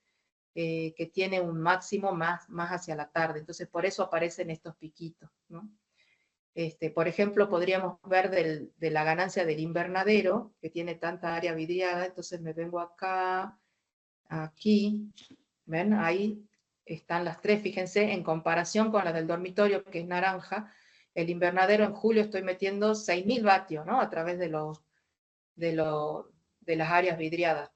que tiene un máximo más hacia la tarde. Entonces por eso aparecen estos piquitos, ¿no? Por ejemplo, podríamos ver de la ganancia del invernadero, que tiene tanta área vidriada. Entonces me vengo acá, aquí, ¿ven? Ahí están las tres, fíjense, en comparación con la del dormitorio, que es naranja. El invernadero en julio estoy metiendo 6.000 vatios, ¿no? A través de las áreas vidriadas.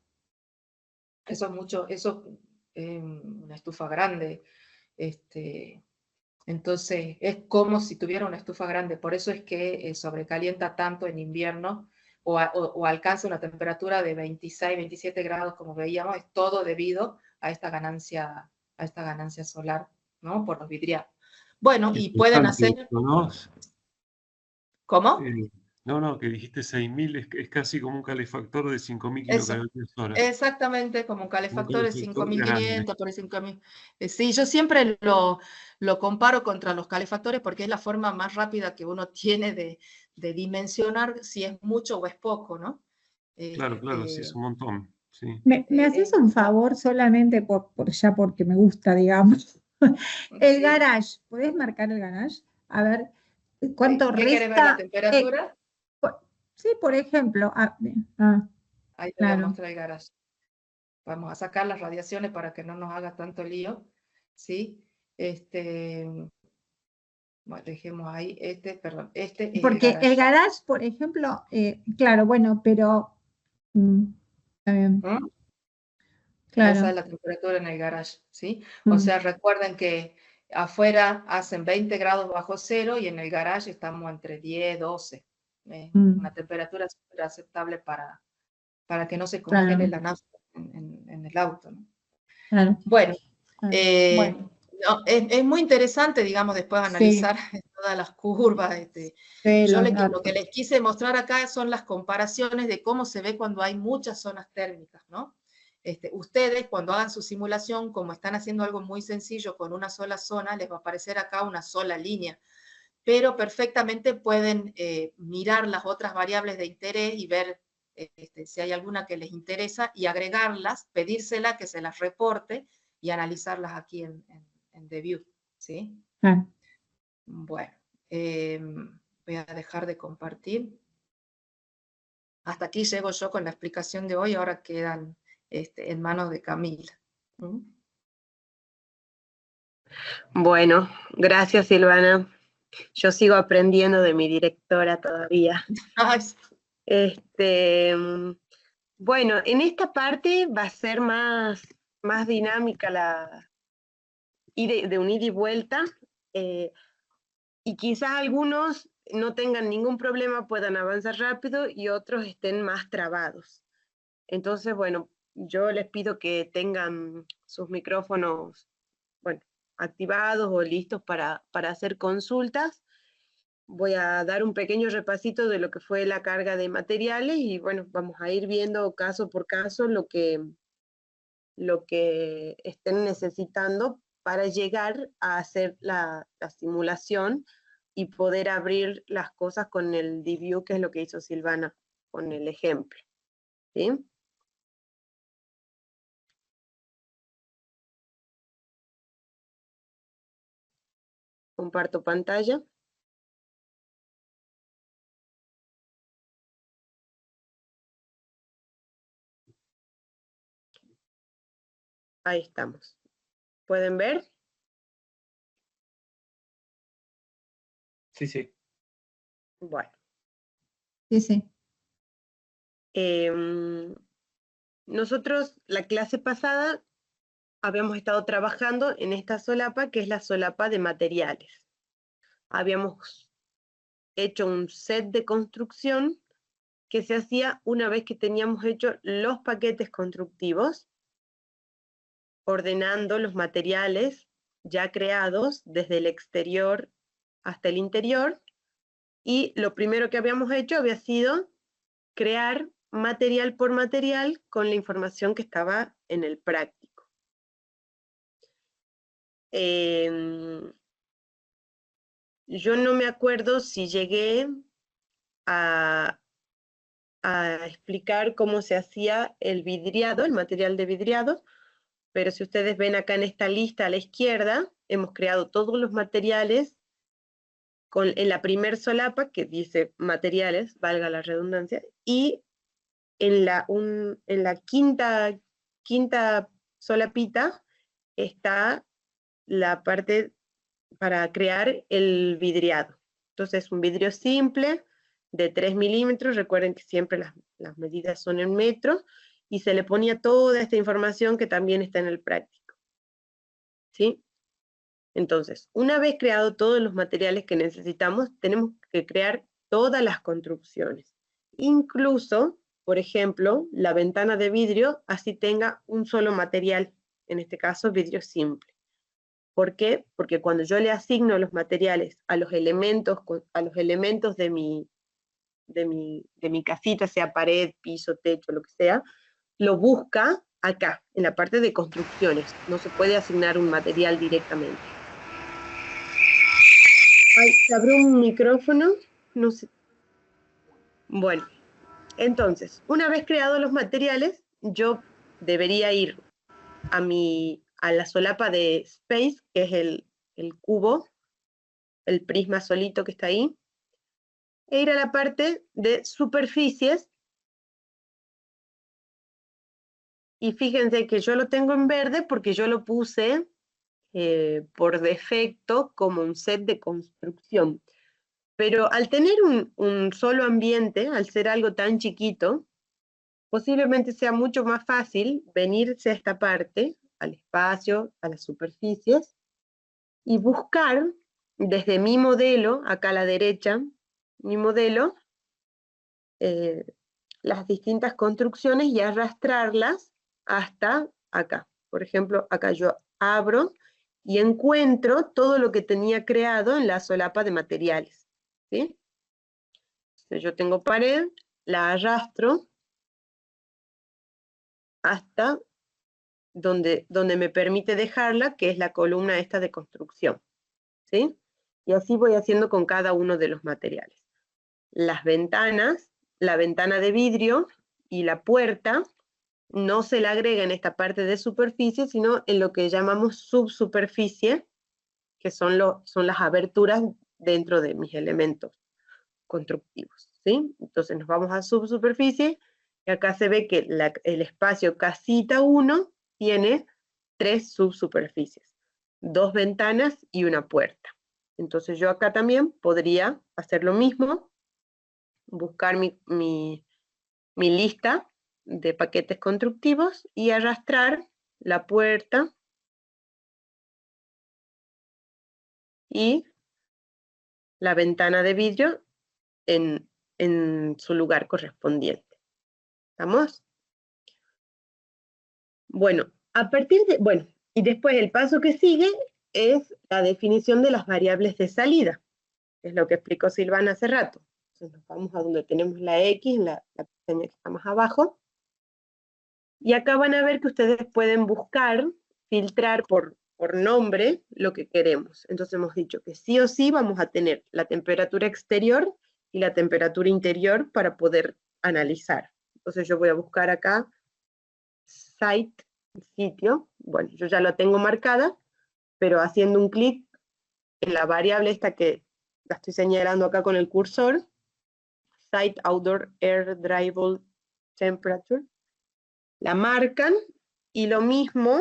Eso es mucho, eso es una estufa grande. Entonces, es como si tuviera una estufa grande. Por eso es que sobrecalienta tanto en invierno, o alcanza una temperatura de 26, 27 grados, como veíamos. Es todo debido a esta ganancia solar, ¿no? Por los vidriados. Bueno, y pueden hacer... ¿no? ¿Cómo? No, que dijiste 6.000, es casi como un calefactor de 5.000 kilocalorías hora. Exactamente, como un calefactor de 5.500 por 5.000. Sí, yo siempre lo comparo contra los calefactores porque es la forma más rápida que uno tiene de dimensionar si es mucho o es poco, ¿no? Claro, sí, es un montón. Sí. ¿Me haces un favor solamente porque me gusta, digamos? El Sí. garage, ¿podés marcar el garage? A ver, ¿cuánto ¿Qué querés ver, la temperatura? Sí, por ejemplo. Ahí te voy a claro. mostrar el garage. Vamos a sacar las radiaciones para que no nos haga tanto lío, ¿sí? Bueno, dejemos ahí perdón, es Porque el garage, por ejemplo, claro, bueno, pero... está bien. ¿Mm? Claro. Esa es la temperatura en el garage, ¿sí? O sea, recuerden que afuera hacen 20 grados bajo cero y en el garage estamos entre 10, 12. Una temperatura súper aceptable para que no se congele la nafta en el auto, ¿no? Claro. Bueno, Bueno. no, es muy interesante, digamos, después analizar todas las curvas. Yo lo que les quise mostrar acá son las comparaciones de cómo se ve cuando hay muchas zonas térmicas, ¿no? Ustedes, cuando hagan su simulación, como están haciendo algo muy sencillo con una sola zona, les va a aparecer acá una sola línea, pero perfectamente pueden mirar las otras variables de interés y ver si hay alguna que les interesa y agregarlas, pedírsela que se las reporte y analizarlas aquí en The View, ¿sí? Bueno, voy a dejar de compartir. Hasta aquí llego yo con la explicación de hoy, ahora quedan en manos de Camila. Bueno, gracias Silvana. Yo sigo aprendiendo de mi directora todavía. Bueno, en esta parte va a ser más dinámica de un ida y vuelta, y quizás algunos no tengan ningún problema, puedan avanzar rápido y otros estén más trabados. Entonces, bueno, yo les pido que tengan sus micrófonos, bueno, activados o listos para hacer consultas. Voy a dar un pequeño repasito de lo que fue la carga de materiales y bueno, vamos a ir viendo caso por caso lo que estén necesitando para llegar a hacer la simulación y poder abrir las cosas con el DView, que es lo que hizo Silvana con el ejemplo. ¿Sí? Comparto pantalla. Ahí estamos. ¿Pueden ver? Sí. Bueno. Sí. nosotros la clase pasada habíamos estado trabajando en esta solapa, que es la solapa de materiales. Habíamos hecho un set de construcción que se hacía una vez que teníamos hecho los paquetes constructivos, ordenando los materiales ya creados desde el exterior hasta el interior, y lo primero que habíamos hecho había sido crear material por material con la información que estaba en el práctico. Yo no me acuerdo si llegué a explicar cómo se hacía el vidriado, el material de vidriado, pero si ustedes ven acá en esta lista a la izquierda, hemos creado todos los materiales en la primer solapa, que dice materiales, valga la redundancia, y en la quinta solapita está la parte para crear el vidriado. Entonces, un vidrio simple de 3 milímetros, recuerden que siempre las medidas son en metros, y se le ponía toda esta información que también está en el práctico. ¿Sí? Entonces, una vez creado todos los materiales que necesitamos, tenemos que crear todas las construcciones. Incluso, por ejemplo, la ventana de vidrio, así tenga un solo material, en este caso vidrio simple. ¿Por qué? Porque cuando yo le asigno los materiales a los elementos de mi casita, sea pared, piso, techo, lo que sea, lo busca acá, en la parte de construcciones. No se puede asignar un material directamente. Ay, se abrió un micrófono, no sé. Bueno, entonces, una vez creados los materiales, yo debería ir a la solapa de Space, que es el cubo, el prisma solito que está ahí, e ir a la parte de superficies, y fíjense que yo lo tengo en verde porque yo lo puse por defecto como un set de construcción. Pero al tener un solo ambiente, al ser algo tan chiquito, posiblemente sea mucho más fácil venirse a esta parte, al espacio, a las superficies, y buscar desde mi modelo, acá a la derecha, mi modelo, las distintas construcciones y arrastrarlas hasta acá. Por ejemplo, acá yo abro y encuentro todo lo que tenía creado en la solapa de materiales. ¿Sí? Entonces yo tengo pared, la arrastro hasta donde me permite dejarla, que es la columna esta de construcción. ¿Sí? Y así voy haciendo con cada uno de los materiales. Las ventanas, la ventana de vidrio y la puerta, no se le agrega en esta parte de superficie, sino en lo que llamamos subsuperficie, que son las aberturas dentro de mis elementos constructivos. ¿Sí? Entonces nos vamos a subsuperficie, y acá se ve que el espacio casita 1 tiene 3 subsuperficies, 2 ventanas y una puerta. Entonces yo acá también podría hacer lo mismo, buscar mi lista de paquetes constructivos y arrastrar la puerta y la ventana de vidrio en su lugar correspondiente. ¿Estamos? Bueno, y después el paso que sigue es la definición de las variables de salida, que es lo que explicó Silvana hace rato. Entonces nos vamos a donde tenemos la X, la pestaña que está más abajo, y acá van a ver que ustedes pueden buscar, filtrar por nombre lo que queremos. Entonces hemos dicho que sí o sí vamos a tener la temperatura exterior y la temperatura interior para poder analizar. Entonces yo voy a buscar acá site, sitio. Bueno, yo ya lo tengo marcada, pero haciendo un clic en la variable esta que la estoy señalando acá con el cursor, Site Outdoor Air Drivable Temperature, la marcan, y lo mismo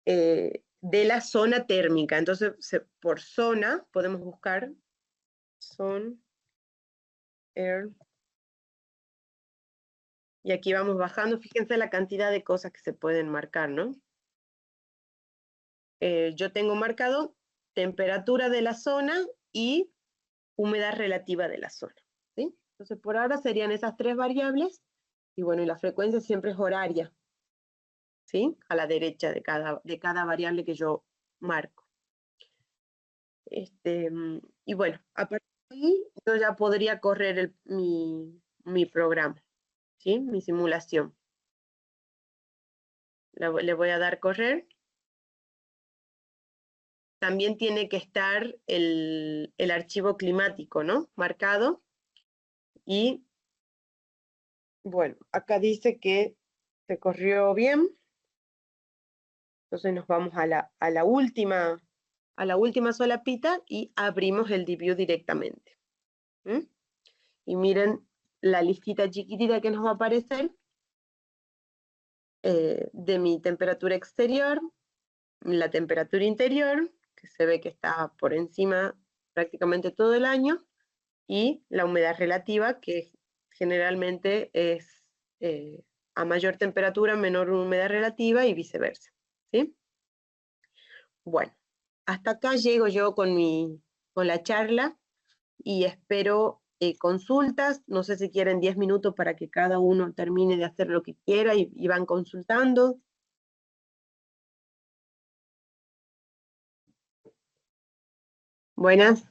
de la zona térmica. Entonces, por zona podemos buscar Zone Air Y aquí vamos bajando, fíjense la cantidad de cosas que se pueden marcar, ¿no? Yo tengo marcado temperatura de la zona y humedad relativa de la zona, ¿sí? Entonces, por ahora serían esas 3 variables, y bueno, y la frecuencia siempre es horaria, ¿sí? A la derecha de cada variable que yo marco. Y bueno, a partir de ahí, yo ya podría correr mi programa, ¿sí? Mi simulación. Le voy a dar correr. También tiene que estar el archivo climático, ¿no? Marcado. Y bueno, acá dice que se corrió bien. Entonces nos vamos a la última solapita y abrimos el DeepView directamente. ¿Mm? Y miren la listita chiquitita que nos va a aparecer de mi temperatura exterior, la temperatura interior, que se ve que está por encima prácticamente todo el año, y la humedad relativa, que generalmente es a mayor temperatura, menor humedad relativa y viceversa, ¿sí? Bueno, hasta acá llego yo con la charla y espero consultas. No sé si quieren 10 minutos para que cada uno termine de hacer lo que quiera y van consultando. Buenas.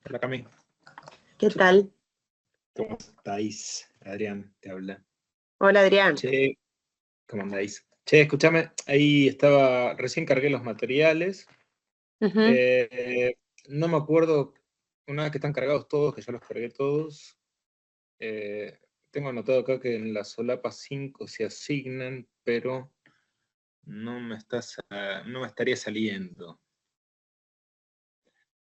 Hola, Cami. ¿Qué tal? ¿Cómo estáis? Adrián te habla. Hola, Adrián. Che, ¿cómo andáis? Che, escúchame, ahí recién cargué los materiales. No me acuerdo, una vez que están cargados todos, que ya los cargué todos, tengo anotado acá que en la solapa 5 se asignan, pero no me estaría saliendo.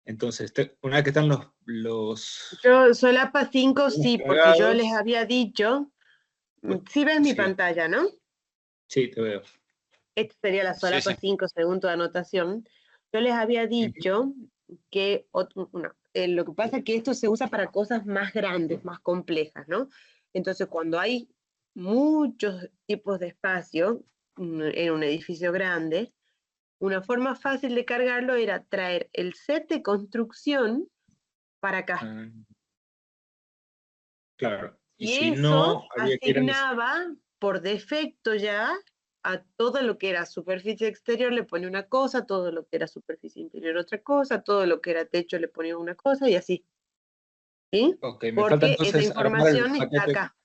Entonces, una vez que están los Yo, solapa 5 sí, porque yo cargados, les había dicho, sí ves mi sí. pantalla, ¿no? Sí, te veo. Esta sería la solapa 5 según tu anotación. Yo les había dicho que, lo que pasa es que esto se usa para cosas más grandes, más complejas, ¿no? Entonces, cuando hay muchos tipos de espacio en un edificio grande, una forma fácil de cargarlo era traer el set de construcción para acá. Claro. Y si eso no, había que ir asignaba por defecto ya a todo lo que era superficie exterior le ponía una cosa, todo lo que era superficie interior otra cosa, todo lo que era techo le ponía una cosa y así. ¿Sí? Ok, me falta Porque esa entonces armar el información está paquete. acá.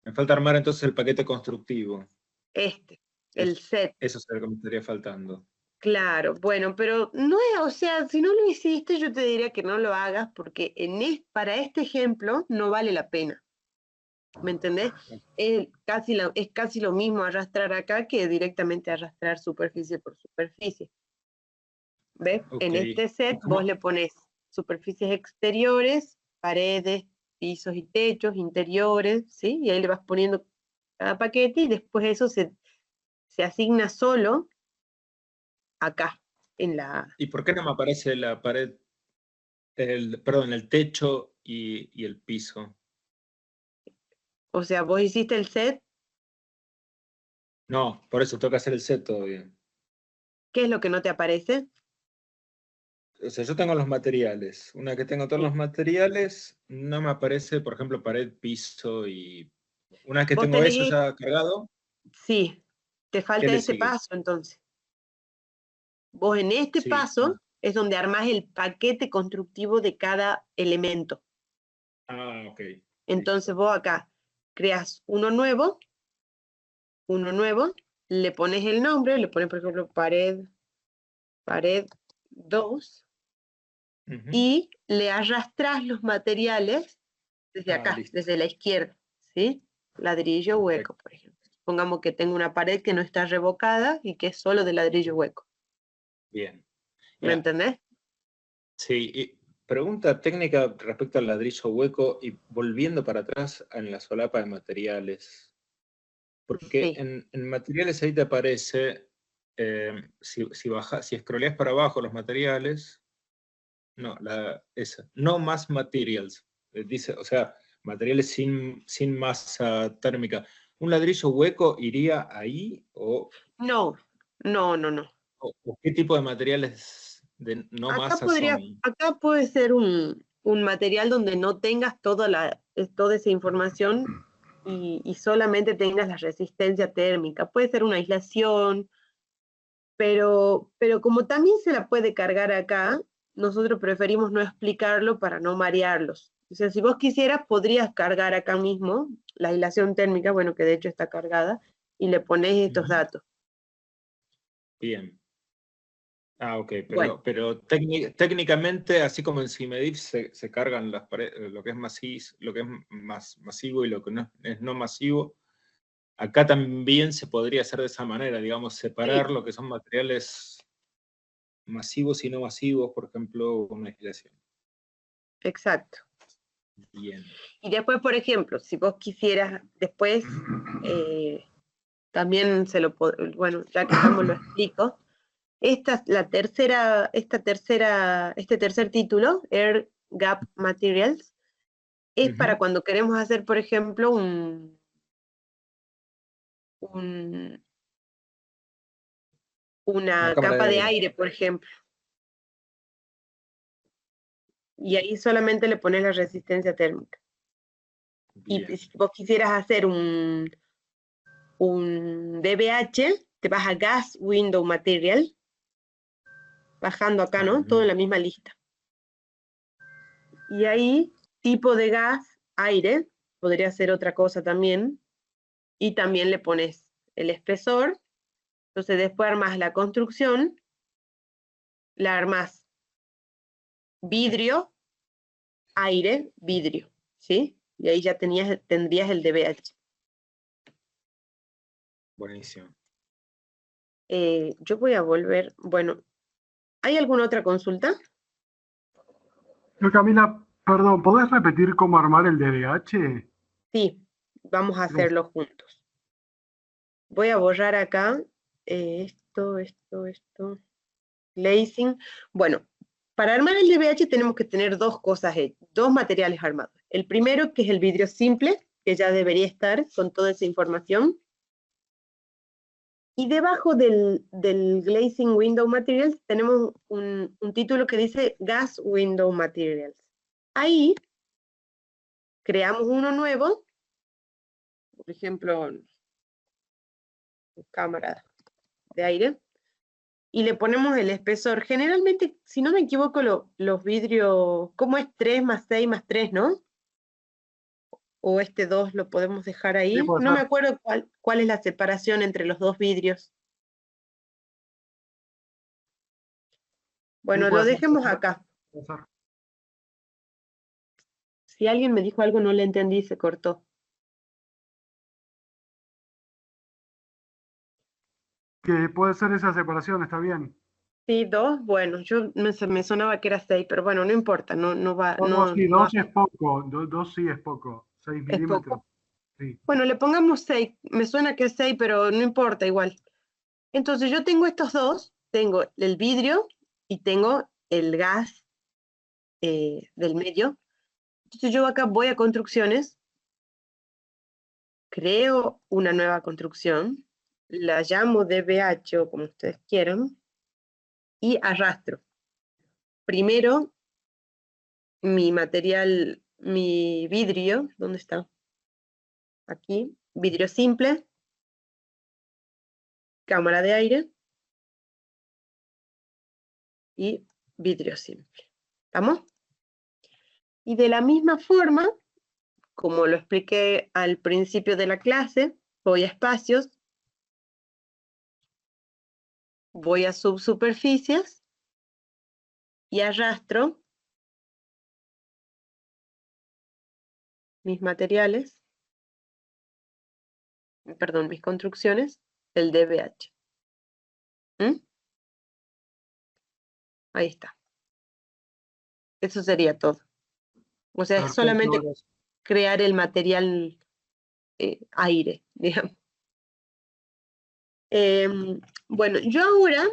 Me falta armar entonces el paquete constructivo. El set. Eso es lo que me estaría faltando. Claro, bueno, pero no es, o sea, si no lo hiciste, yo te diría que no lo hagas porque para este ejemplo no vale la pena. ¿Me entendés? Es casi lo mismo arrastrar acá que directamente arrastrar superficie por superficie. ¿Ves? Okay. En este set vos le pones superficies exteriores, paredes, pisos y techos, interiores, ¿sí? Y ahí le vas poniendo cada paquete y después eso se asigna solo acá, en la... ¿Y por qué no me aparece la pared, el techo y el piso? O sea, vos hiciste el set. No, por eso tengo que hacer el set todavía. ¿Qué es lo que no te aparece? O sea, yo tengo los materiales. Una que tengo todos los materiales, no me aparece, por ejemplo, pared, piso y... Una vez que tengo eso ya cargado. Sí, te falta este paso entonces. Vos en este paso es donde armás el paquete constructivo de cada elemento. Ah, ok. Entonces vos acá creas uno nuevo, le pones el nombre, le pones por ejemplo pared 2, y le arrastras los materiales desde acá, desde la izquierda, ¿sí? Ladrillo hueco, por ejemplo. Pongamos que tengo una pared que no está revocada y que es solo de ladrillo hueco. Bien. ¿Me entendés? Sí, y pregunta técnica respecto al ladrillo hueco y volviendo para atrás en la solapa de materiales. Porque en materiales ahí te aparece, si scrolleas para abajo los materiales, No, esa. No mass materials. Dice, o sea, materiales sin masa térmica. ¿Un ladrillo hueco iría ahí? ¿O No. qué tipo de materiales de no masa son? Acá puede ser un material donde no tengas toda esa información y solamente tengas la resistencia térmica. Puede ser una aislación, pero como también se la puede cargar acá, nosotros preferimos no explicarlo para no marearlos. O sea, si vos quisieras, podrías cargar acá mismo la aislación térmica, bueno, que de hecho está cargada, y le pones estos datos. Bien. Ok, Bueno. pero técnicamente, así como en CIMEDIF se cargan las paredes, lo que es más masivo y lo que no es no masivo, acá también se podría hacer de esa manera, digamos, separar Sí. lo que son materiales masivos y no masivos, por ejemplo, una aislación. Exacto. Bien. Y después, por ejemplo, si vos quisieras, después, también bueno, ya que estamos lo explico. Este tercer título, Air Gap Materials, es para cuando queremos hacer, por ejemplo, una capa de aire, por ejemplo. Y ahí solamente le pones la resistencia térmica. Bien. Y si vos quisieras hacer un DBH, te vas a Gas Window Material, bajando acá, ¿no? Todo en la misma lista. Y ahí, tipo de gas, aire, podría ser otra cosa también, y también le pones el espesor. Entonces después armas la construcción, la armas vidrio, aire, vidrio, ¿sí? Y ahí ya tendrías el DBH. Buenísimo. Yo voy a volver, bueno, ¿hay alguna otra consulta? Camila, perdón, ¿podés repetir cómo armar el DBH? Sí, vamos a hacerlo juntos. Voy a borrar acá esto. Glazing. Bueno, para armar el DBH tenemos que tener dos materiales armados. El primero, que es el vidrio simple, que ya debería estar con toda esa información. Y debajo del Glazing Window Materials tenemos un título que dice Gas Window Materials. Ahí creamos uno nuevo, por ejemplo, cámara de aire, y le ponemos el espesor. Generalmente, si no me equivoco, los vidrios, ¿cómo es 3 más 6 más 3, no? O 2 lo podemos dejar ahí. Sí, no me acuerdo cuál es la separación entre los dos vidrios. Bueno, sí, lo dejemos acá. Si alguien me dijo algo, no le entendí, se cortó. Que puede ser esa separación, está bien. Sí, 2, bueno, me sonaba que era 6, pero bueno, no importa, no va. No, sí, 2 es poco, 2 sí es poco, 6 milímetros. ¿Es poco? Sí. Bueno, le pongamos 6, me suena que es 6, pero no importa igual. Entonces yo tengo estos dos, tengo el vidrio y tengo el gas del medio. Entonces yo acá voy a construcciones, creo una nueva construcción, la llamo DBH o como ustedes quieran, y arrastro. Primero, mi material, mi vidrio, ¿dónde está? Aquí, vidrio simple, cámara de aire y vidrio simple. ¿Estamos? Y de la misma forma, como lo expliqué al principio de la clase, voy a espacios, voy a subsuperficies y arrastro mis materiales, perdón, mis construcciones, el DBH. Ahí está. Eso sería todo. O sea, es solamente crear el material aire, digamos. Bueno, yo ahora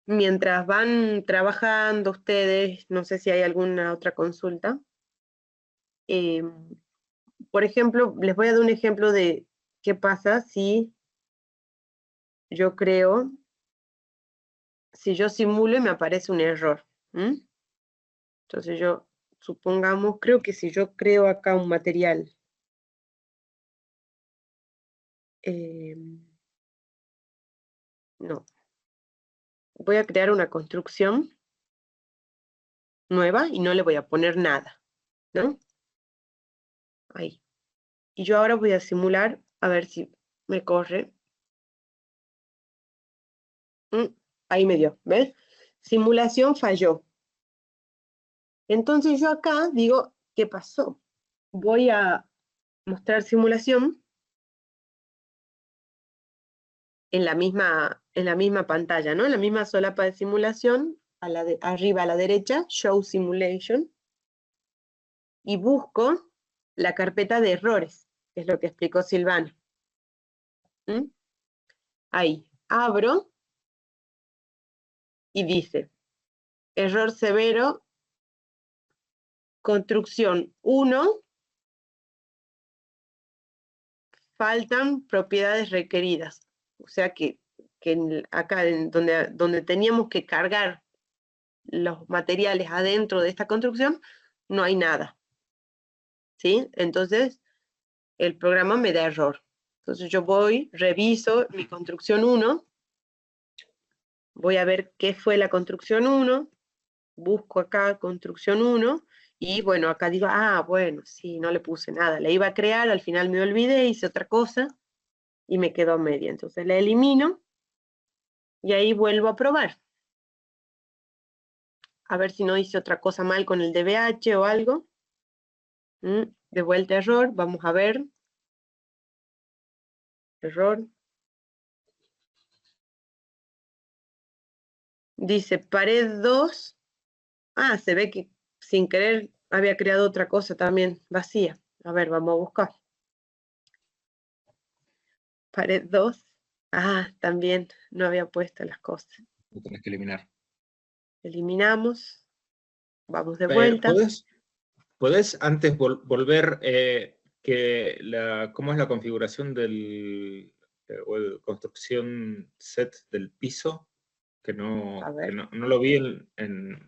mientras van trabajando ustedes, no sé si hay alguna otra consulta. Por ejemplo, les voy a dar un ejemplo de qué pasa si yo creo, si yo simulo y me aparece un error. Entonces yo, supongamos, creo que si yo creo acá un material, no, voy a crear una construcción nueva y no le voy a poner nada, ¿no? Ahí. Y yo ahora voy a simular, a ver si me corre. Ahí me dio, ¿ves? Simulación falló. Entonces yo acá digo, ¿qué pasó? Voy a mostrar simulación en la misma pantalla, ¿no? En la misma solapa de simulación, arriba a la derecha, Show Simulation, y busco la carpeta de errores, que es lo que explicó Silvana. Ahí, abro, y dice, error severo, construcción 1, faltan propiedades requeridas. O sea que acá donde teníamos que cargar los materiales adentro de esta construcción, no hay nada. ¿Sí? Entonces, el programa me da error. Entonces yo voy, reviso mi construcción 1, voy a ver qué fue la construcción 1, busco acá construcción 1, y bueno, acá digo, bueno, sí, no le puse nada. La iba a crear, al final me olvidé, hice otra cosa, y me quedó media. Entonces la elimino, y ahí vuelvo a probar. A ver si no hice otra cosa mal con el DBH o algo. De vuelta error, vamos a ver. Error. Dice pared 2. Se ve que sin querer había creado otra cosa también, vacía. A ver, vamos a buscar. Pared 2. También no había puesto las cosas. Lo tenés que eliminar. Eliminamos. Vamos de vuelta. ¿Podés antes volver cómo es la configuración o el construcción set del piso? Que no lo vi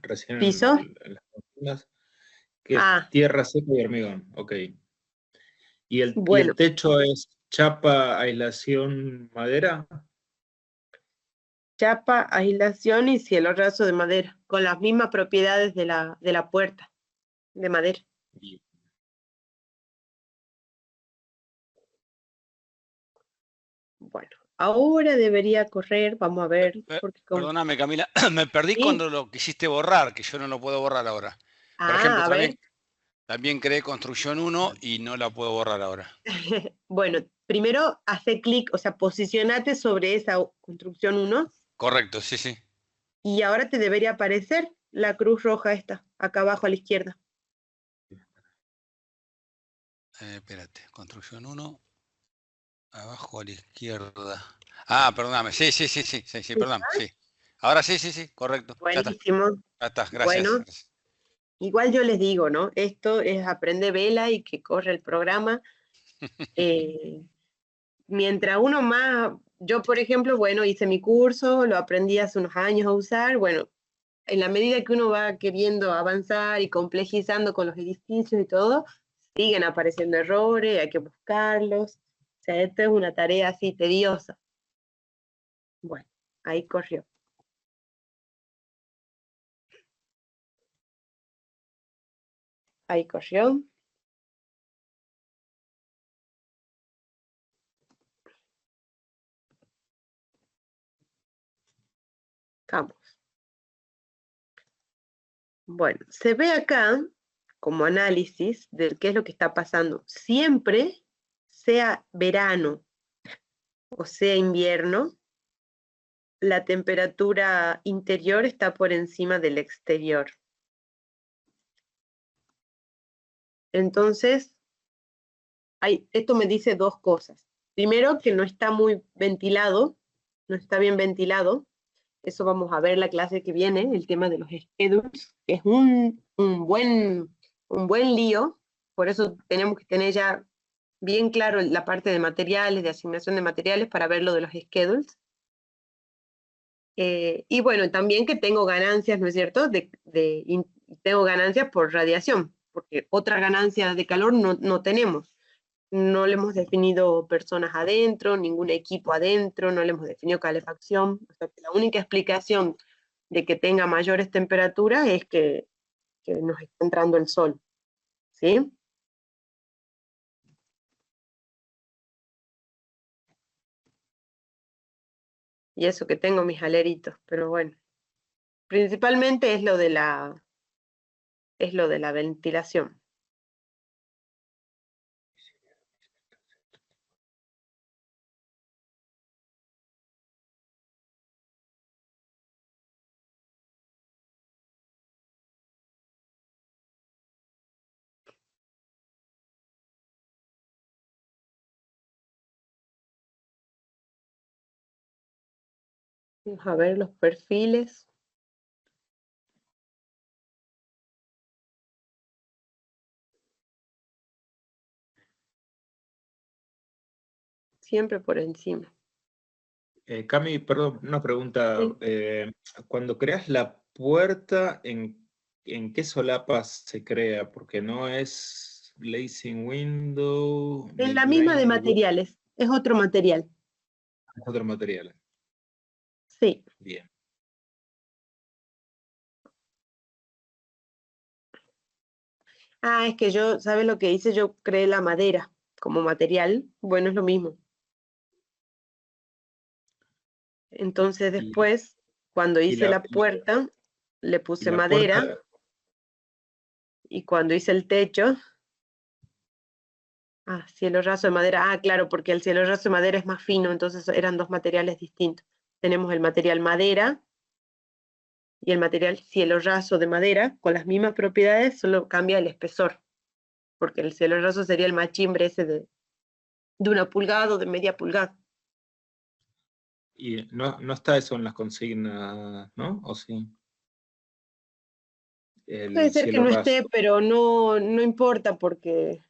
recién ¿Piso? en las columnas. Que es tierra seca y hormigón. Ok. ¿Y el techo es chapa, aislación, madera? Chapa, aislación y cielo raso de madera, con las mismas propiedades de la puerta de madera. Bien. Bueno, ahora debería correr, vamos a ver. Perdóname, Camila, me perdí cuando lo quisiste borrar, que yo no lo puedo borrar ahora. Por ejemplo, también creé construcción 1 y no la puedo borrar ahora. Bueno, primero hace clic, o sea, posicionate sobre esa construcción 1. Correcto, sí, sí. Y ahora te debería aparecer la cruz roja esta, acá abajo a la izquierda. Espérate, construcción 1, abajo a la izquierda. Perdóname, sí, perdón, sí. Ahora sí, correcto. Buenísimo. Ya está, gracias. Bueno, igual yo les digo, ¿no? Esto es aprende vela y que corre el programa. Mientras uno más, yo por ejemplo, bueno, hice mi curso, lo aprendí hace unos años a usar, bueno, en la medida que uno va queriendo avanzar y complejizando con los edificios y todo, siguen apareciendo errores, hay que buscarlos, o sea, esto es una tarea así tediosa. Bueno, ahí corrió. Ahí corrió. Vamos. Bueno, se ve acá como análisis de qué es lo que está pasando. Siempre, sea verano o sea invierno, la temperatura interior está por encima del exterior. Entonces, esto me dice dos cosas. Primero, que no está muy ventilado, no está bien ventilado. Eso vamos a ver la clase que viene, el tema de los schedules, que es un buen lío, por eso tenemos que tener ya bien claro la parte de materiales, de asignación de materiales, para ver lo de los schedules. Y bueno, también que tengo ganancias, ¿no es cierto? Tengo ganancias por radiación, porque otra ganancia de calor no tenemos. No le hemos definido personas adentro, ningún equipo adentro, no le hemos definido calefacción. O sea, que la única explicación de que tenga mayores temperaturas es que nos está entrando el sol. ¿Sí? Y eso que tengo mis aleritos, pero bueno. Principalmente es lo de la ventilación. Vamos a ver los perfiles. Siempre por encima. Cami, perdón, una pregunta. Sí. Cuando creas la puerta, ¿en qué solapas se crea? Porque no es glazing window. Es la misma de materiales, es otro material. Es otro material. Sí. Bien. Es que yo, ¿sabes lo que hice? Yo creé la madera como material. Bueno, es lo mismo. Entonces después, cuando hice la puerta, le puse madera. Puerta... Y cuando hice el techo, cielo raso de madera. Claro, porque el cielo raso de madera es más fino, entonces eran dos materiales distintos. Tenemos el material madera y el material cielo raso de madera, con las mismas propiedades, solo cambia el espesor. Porque el cielo raso sería el machimbre ese de 1 pulgada o de media pulgada. Y no está eso en las consignas, ¿no? ¿O sí? Puede ser que no esté, pero no importa porque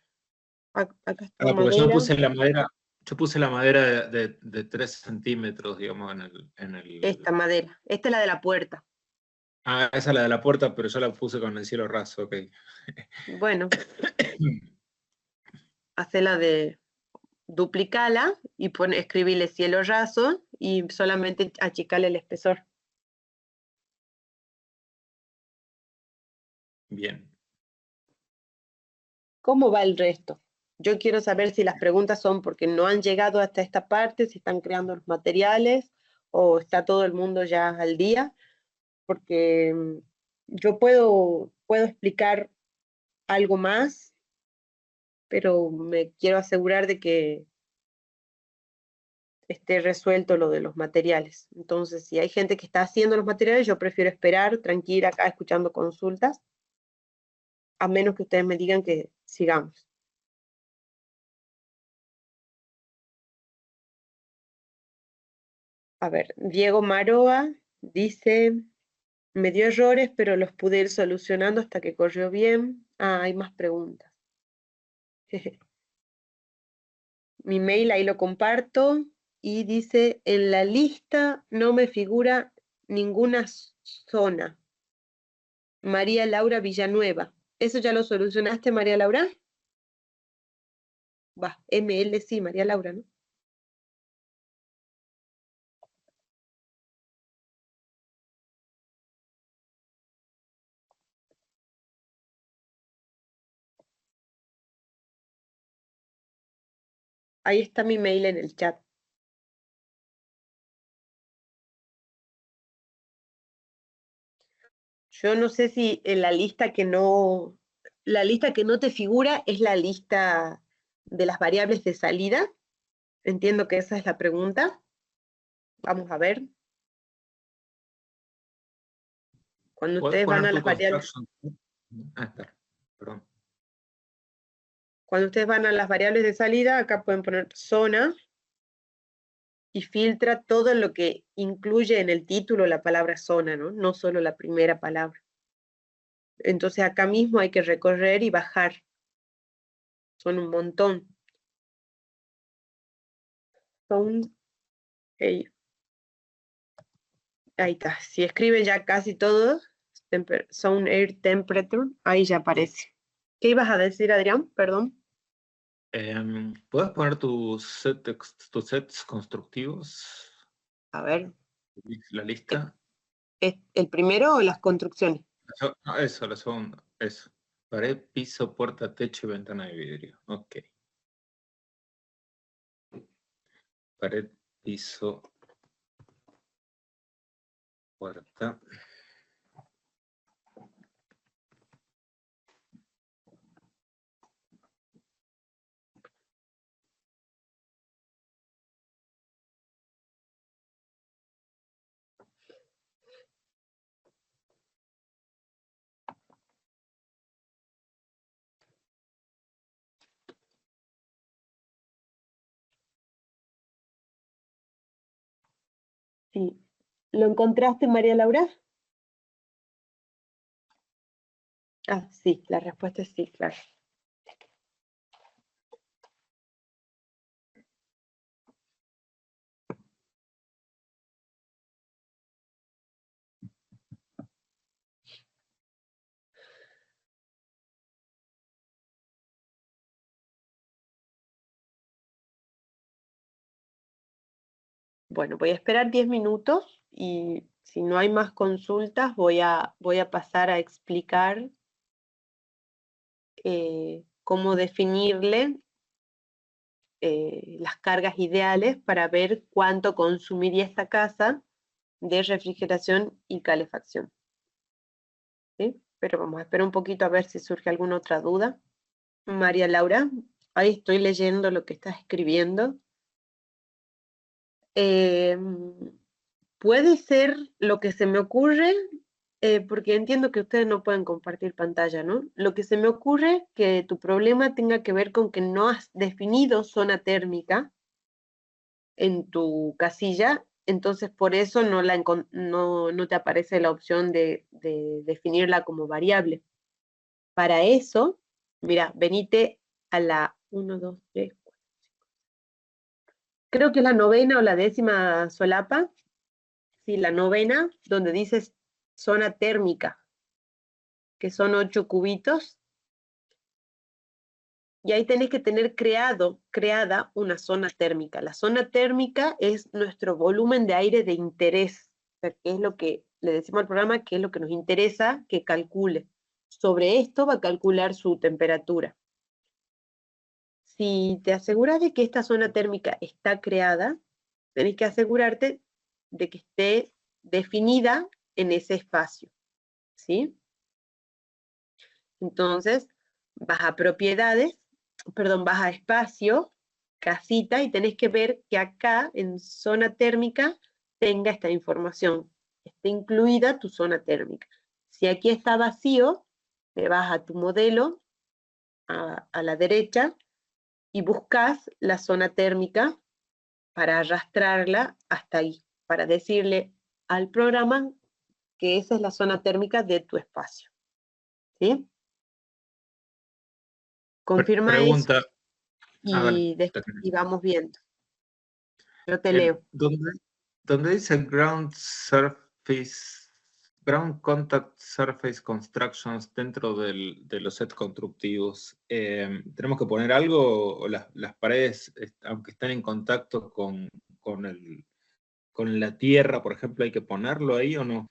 acá está porque madera. yo puse la madera de 3 centímetros, digamos, en el... Esta madera, esta es la de la puerta. Esa es la de la puerta, pero yo la puse con el cielo raso, ok. Bueno, hacela de duplicala y escribirle cielo raso y solamente achicarle el espesor. Bien. ¿Cómo va el resto? Yo quiero saber si las preguntas son porque no han llegado hasta esta parte, si están creando los materiales o está todo el mundo ya al día, porque yo puedo explicar algo más, pero me quiero asegurar de que esté resuelto lo de los materiales. Entonces, si hay gente que está haciendo los materiales, yo prefiero esperar tranquila acá escuchando consultas, a menos que ustedes me digan que sigamos. A ver, Diego Maroa dice, me dio errores, pero los pude ir solucionando hasta que corrió bien. Hay más preguntas. Mi mail ahí lo comparto y dice, en la lista no me figura ninguna zona. María Laura Villanueva. ¿Eso ya lo solucionaste, María Laura? ML sí, María Laura, ¿no? Ahí está mi mail en el chat. Yo no sé si en la lista que no te figura es la lista de las variables de salida. Entiendo que esa es la pregunta. Vamos a ver. Cuando ustedes van a las variables... Perdón. Cuando ustedes van a las variables de salida, acá pueden poner zona y filtra todo lo que incluye en el título la palabra zona, ¿no? No solo la primera palabra. Entonces acá mismo hay que recorrer y bajar. Son un montón. Son... ahí está. Si escribe ya casi todo, Sound Air Temperature, ahí ya aparece. ¿Qué ibas a decir, Adrián? Perdón. ¿Puedes poner tus sets constructivos? A ver. La lista. ¿El primero o las construcciones? No, eso, la segunda. Eso. Pared, piso, puerta, techo y ventana de vidrio. Ok. Pared, piso, puerta. Sí. ¿Lo encontraste, María Laura? Ah, sí, la respuesta es sí, claro. Bueno, voy a esperar 10 minutos y si no hay más consultas voy a pasar a explicar cómo definirle las cargas ideales para ver cuánto consumiría esta casa de refrigeración y calefacción. ¿Sí? Pero vamos a esperar un poquito a ver si surge alguna otra duda. María Laura, ahí estoy leyendo lo que estás escribiendo. Puede ser lo que se me ocurre, porque entiendo que ustedes no pueden compartir pantalla, ¿no? Lo que se me ocurre que tu problema tenga que ver con que no has definido zona térmica en tu casilla, entonces por eso no te aparece la opción de definirla como variable. Para eso, mira, venite a la 1, 2, 3, 4, 5. Creo que es la novena o la 10ª solapa. Sí, la novena, donde dices zona térmica, que son 8 cubitos. Y ahí tenés que tener creada una zona térmica. La zona térmica es nuestro volumen de aire de interés, o sea, que es lo que le decimos al programa, que es lo que nos interesa que calcule. Sobre esto va a calcular su temperatura. Si te aseguras de que esta zona térmica está creada, tenés que asegurarte de que esté definida en ese espacio, ¿sí? Entonces, vas a propiedades, vas a espacio, casita, y tenés que ver que acá, en zona térmica, tenga esta información. Esté incluida tu zona térmica. Si aquí está vacío, te vas a tu modelo, a la derecha, y buscas la zona térmica para arrastrarla hasta ahí, para decirle al programa que esa es la zona térmica de tu espacio. ¿Sí? Confirma Pregunta. eso y vamos viendo. Yo te leo. ¿Dónde dice Ground Contact Surface Constructions dentro de los sets constructivos? ¿Tenemos que poner algo o las paredes, aunque estén en contacto con la tierra, por ejemplo, hay que ponerlo ahí o no?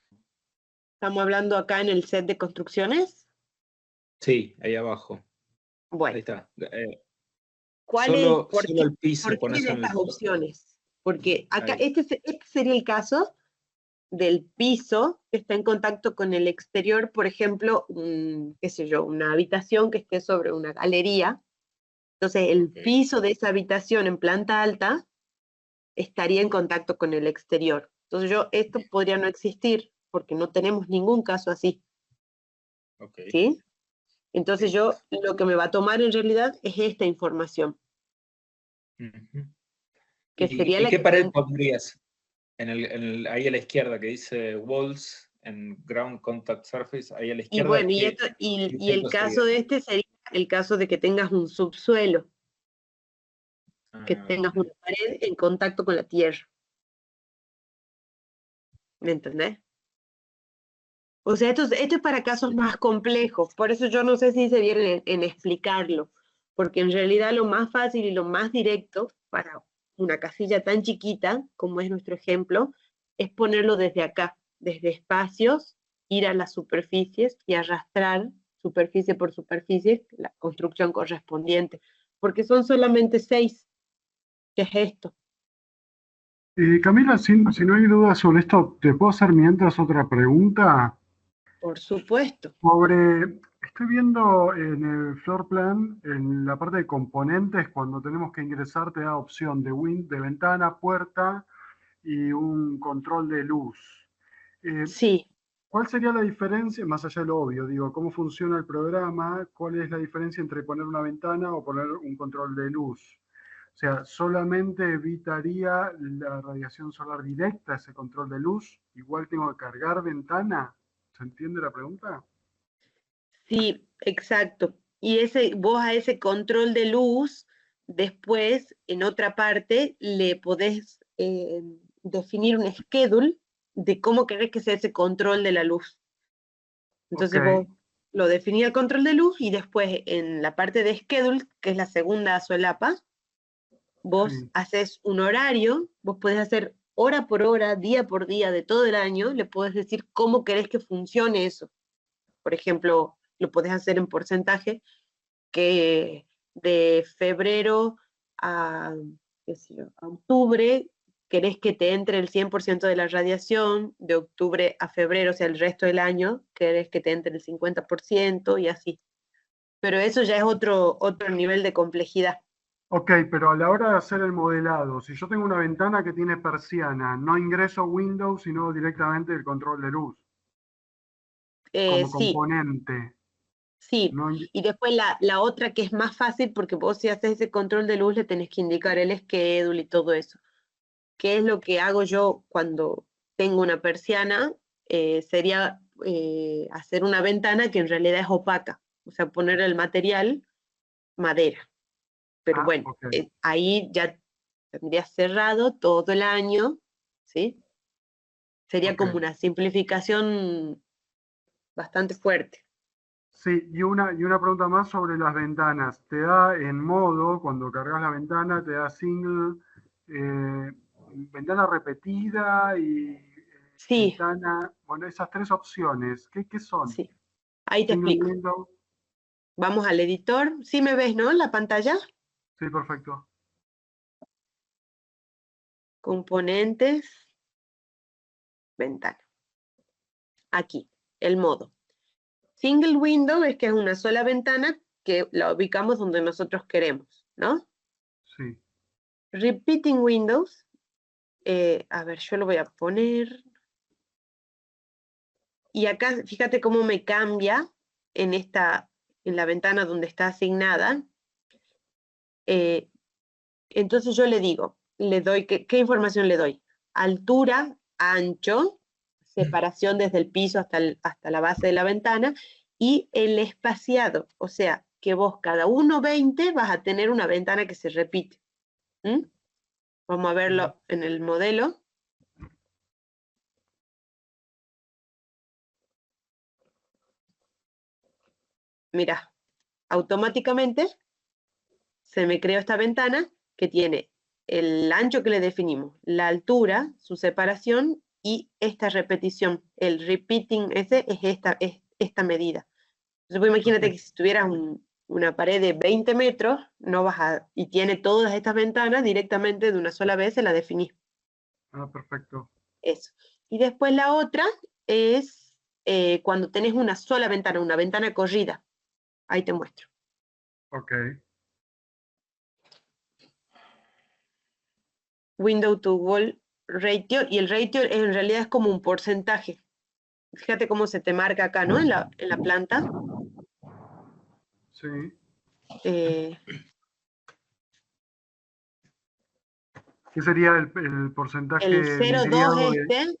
¿Estamos hablando acá en el set de construcciones? Sí, ahí abajo. Bueno. Ahí está. Solo el piso. ¿Por qué de estas opciones? Porque acá este sería el caso del piso que está en contacto con el exterior, por ejemplo, qué sé yo, una habitación que esté sobre una galería. Entonces, el piso de esa habitación en planta alta estaría en contacto con el exterior. Entonces, esto podría no existir porque no tenemos ningún caso así. ¿Sí? Entonces, lo que me va a tomar en realidad es esta información. que sería ¿Y qué pared pondrías? Ahí a la izquierda, que dice walls and ground contact surface, ahí a la izquierda. Y bueno, y el caso de este sería el caso de que tengas un subsuelo, que tengas una pared en contacto con la tierra. ¿Me entendés? O sea, esto es para casos más complejos, por eso yo no sé si se viene en explicarlo, porque en realidad lo más fácil y lo más directo para una casilla tan chiquita, como es nuestro ejemplo, es ponerlo desde acá, desde espacios, ir a las superficies y arrastrar superficie por superficie la construcción correspondiente, porque son solamente 6, que es esto. Camila, si no hay dudas sobre esto, ¿te puedo hacer mientras otra pregunta? Por supuesto. Estoy viendo en el floor plan, en la parte de componentes, cuando tenemos que ingresar, te da opción de ventana, puerta y un control de luz. Sí. ¿Cuál sería la diferencia, más allá de lo obvio, digo, cómo funciona el programa? ¿Cuál es la diferencia entre poner una ventana o poner un control de luz? O sea, ¿solamente evitaría la radiación solar directa ese control de luz? ¿Igual tengo que cargar ventana? ¿Se entiende la pregunta? Sí, exacto. Y vos a ese control de luz, después, en otra parte, le podés definir un schedule de cómo querés que sea ese control de la luz. Entonces vos lo definís el control de luz y después en la parte de schedule, que es la segunda solapa, vos haces un horario, vos podés hacer hora por hora, día por día de todo el año, le podés decir cómo querés que funcione eso. Por ejemplo, lo podés hacer en porcentaje, que de febrero a, qué sé yo, a octubre querés que te entre el 100% de la radiación, de octubre a febrero, o sea, el resto del año, querés que te entre el 50% y así. Pero eso ya es otro nivel de complejidad. Ok, pero a la hora de hacer el modelado, si yo tengo una ventana que tiene persiana, no ingreso Windows, sino directamente el control de luz. Como componente. Sí, y después la otra que es más fácil, porque vos si haces ese control de luz le tenés que indicar el schedule y todo eso. ¿Qué es lo que hago yo cuando tengo una persiana? Sería hacer una ventana que en realidad es opaca, o sea, poner el material madera. Pero bueno, ahí ya tendrías cerrado todo el año, ¿sí? Sería como una simplificación bastante fuerte. Sí, y una pregunta más sobre las ventanas. Te da en modo, cuando cargas la ventana, te da single, ventana repetida y ventana, bueno, esas 3 opciones, ¿qué son? Sí, ahí te explico. Window. Vamos al editor. ¿Sí me ves, no? La pantalla. Sí, perfecto. Componentes, ventana. Aquí, el modo. Single window es que es una sola ventana que la ubicamos donde nosotros queremos, ¿no? Sí. Repeating windows, a ver, yo lo voy a poner. Y acá, fíjate cómo me cambia en la ventana donde está asignada. Entonces yo le digo, le doy, ¿qué información le doy? Altura, ancho, separación desde el piso hasta la base de la ventana, y el espaciado, o sea, que vos cada 1,20 vas a tener una ventana que se repite. Vamos a verlo en el modelo. Mira, automáticamente se me creó esta ventana que tiene el ancho que le definimos, la altura, su separación y esta repetición. El repeating ese es esta medida. Entonces, pues, imagínate que si tuvieras una pared de 20 metros, no vas y tiene todas estas ventanas, directamente de una sola vez se la definís. Ah, perfecto. Eso. Y después la otra es cuando tenés una sola ventana, una ventana corrida. Ahí te muestro. Ok. Window to wall ratio, y el ratio en realidad es como un porcentaje. Fíjate cómo se te marca acá, ¿no? En la planta. Sí. ¿Qué sería el porcentaje El 0,2 vidriado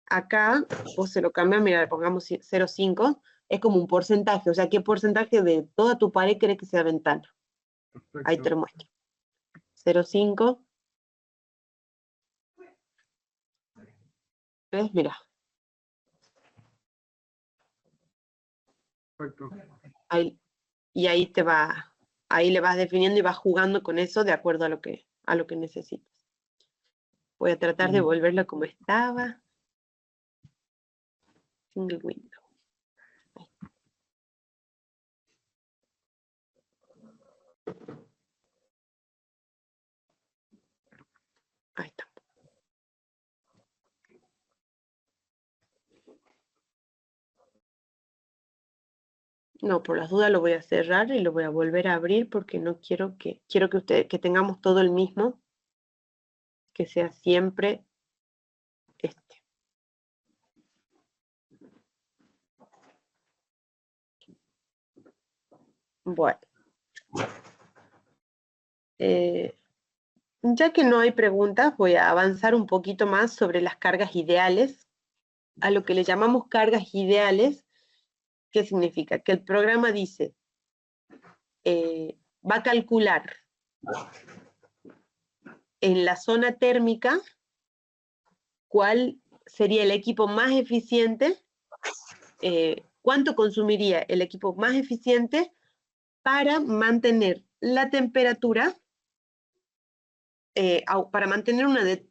acá, vos se lo cambias, mira, pongamos 0,5, es como un porcentaje, o sea, ¿qué porcentaje de toda tu pared querés que sea ventana? Perfecto. Ahí te lo muestro. 0,5. ¿Ves? Mira. Perfecto. Ahí, y ahí ahí le vas definiendo y vas jugando con eso de acuerdo a lo que necesitas. Voy a tratar de volverlo como estaba. Single window. Ahí está. No, por las dudas lo voy a cerrar y lo voy a volver a abrir porque no quiero que que tengamos todo el mismo, que sea siempre este. Bueno. Ya que no hay preguntas, voy a avanzar un poquito más sobre las cargas ideales, a lo que le llamamos cargas ideales. ¿Qué significa? Que el programa dice, va a calcular en la zona térmica cuál sería el equipo más eficiente, cuánto consumiría el equipo más eficiente para mantener la temperatura, para mantener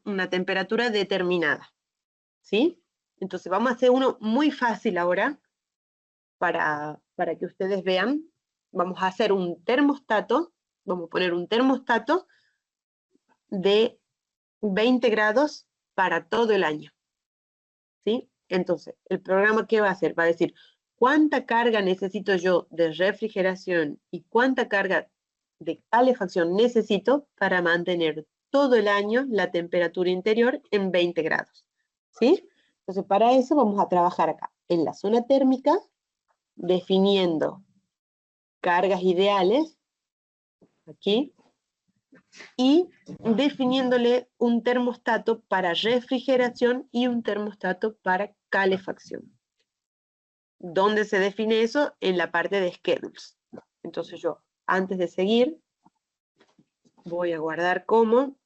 una temperatura determinada, ¿sí? Entonces vamos a hacer uno muy fácil ahora, para que ustedes vean. Vamos a hacer un termostato, vamos a poner un termostato de 20 grados para todo el año, ¿sí? Entonces, el programa, ¿qué va a hacer? Va a decir, ¿cuánta carga necesito yo de refrigeración y cuánta carga de calefacción necesito para mantener todo el año la temperatura interior en 20 grados? ¿Sí? Entonces, para eso vamos a trabajar acá, en la zona térmica, definiendo cargas ideales, aquí, y definiéndole un termostato para refrigeración y un termostato para calefacción. ¿Dónde se define eso? En la parte de schedules. Entonces yo, antes de seguir, voy a guardar como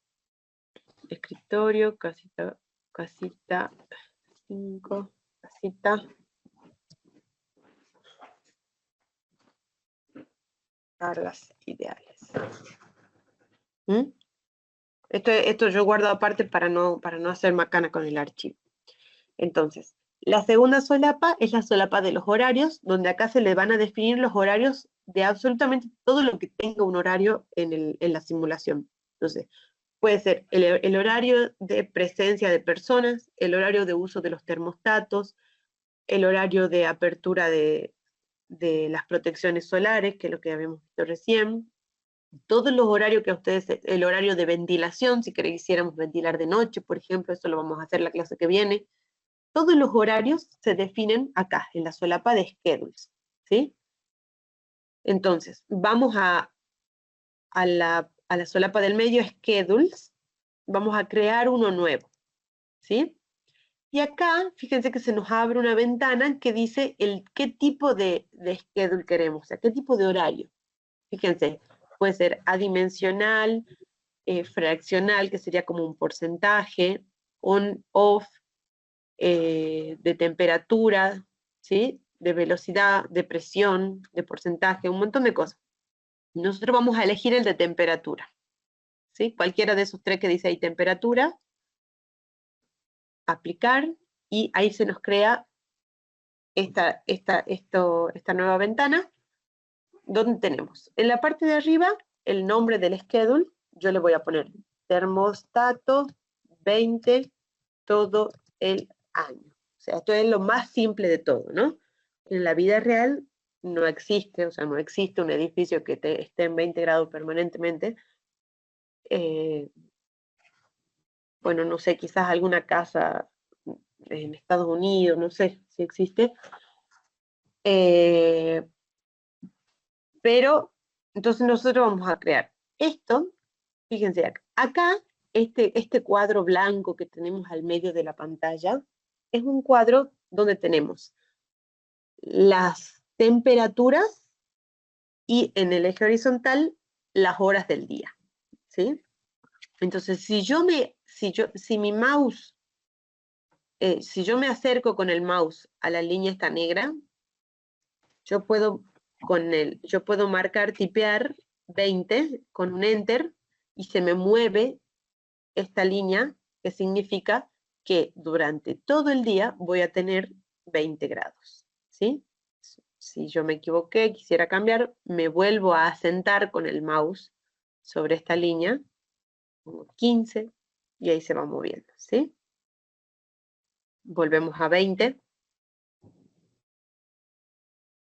escritorio, casita 5, casita, cargas ideales. ¿Mm? Esto yo guardo aparte para no hacer macana con el archivo. Entonces, la segunda solapa es la solapa de los horarios, donde acá se le van a definir los horarios de absolutamente todo lo que tenga un horario en la simulación. Entonces, puede ser el horario de presencia de personas, el horario de uso de los termostatos, el horario de apertura de las protecciones solares, que es lo que habíamos visto recién, todos los horarios que a ustedes, el horario de ventilación, si quisiéramos ventilar de noche, por ejemplo, eso lo vamos a hacer la clase que viene. Todos los horarios se definen acá, en la solapa de schedules, ¿sí? Entonces, vamos a la solapa del medio, schedules, vamos a crear uno nuevo, ¿sí? Y acá, fíjense que se nos abre una ventana que dice qué tipo de schedule queremos, o sea, qué tipo de horario. Fíjense, puede ser adimensional, fraccional, que sería como un porcentaje, on, off, de temperatura, ¿sí? De velocidad, de presión, de porcentaje, un montón de cosas. Nosotros vamos a elegir el de temperatura, ¿sí? Cualquiera de esos tres que dice ahí temperatura, aplicar, y ahí se nos crea esta nueva ventana, donde tenemos en la parte de arriba el nombre del schedule. Yo le voy a poner termostato 20 todo el año. O sea, esto es lo más simple de todo, ¿no? En la vida real no existe, o sea, no existe un edificio que esté en 20 grados permanentemente. Bueno, no sé, quizás alguna casa en Estados Unidos, no sé si existe. Pero, entonces nosotros vamos a crear esto. Fíjense, acá este cuadro blanco que tenemos al medio de la pantalla es un cuadro donde tenemos las temperaturas y en el eje horizontal las horas del día, ¿sí? Entonces, si yo me acerco con el mouse a la línea esta negra, yo puedo marcar, tipear 20 con un enter y se me mueve esta línea, que significa que durante todo el día voy a tener 20 grados, ¿sí? Si yo me equivoqué, quisiera cambiar, me vuelvo a asentar con el mouse sobre esta línea, pongo 15, y ahí se va moviendo, ¿sí? Volvemos a 20.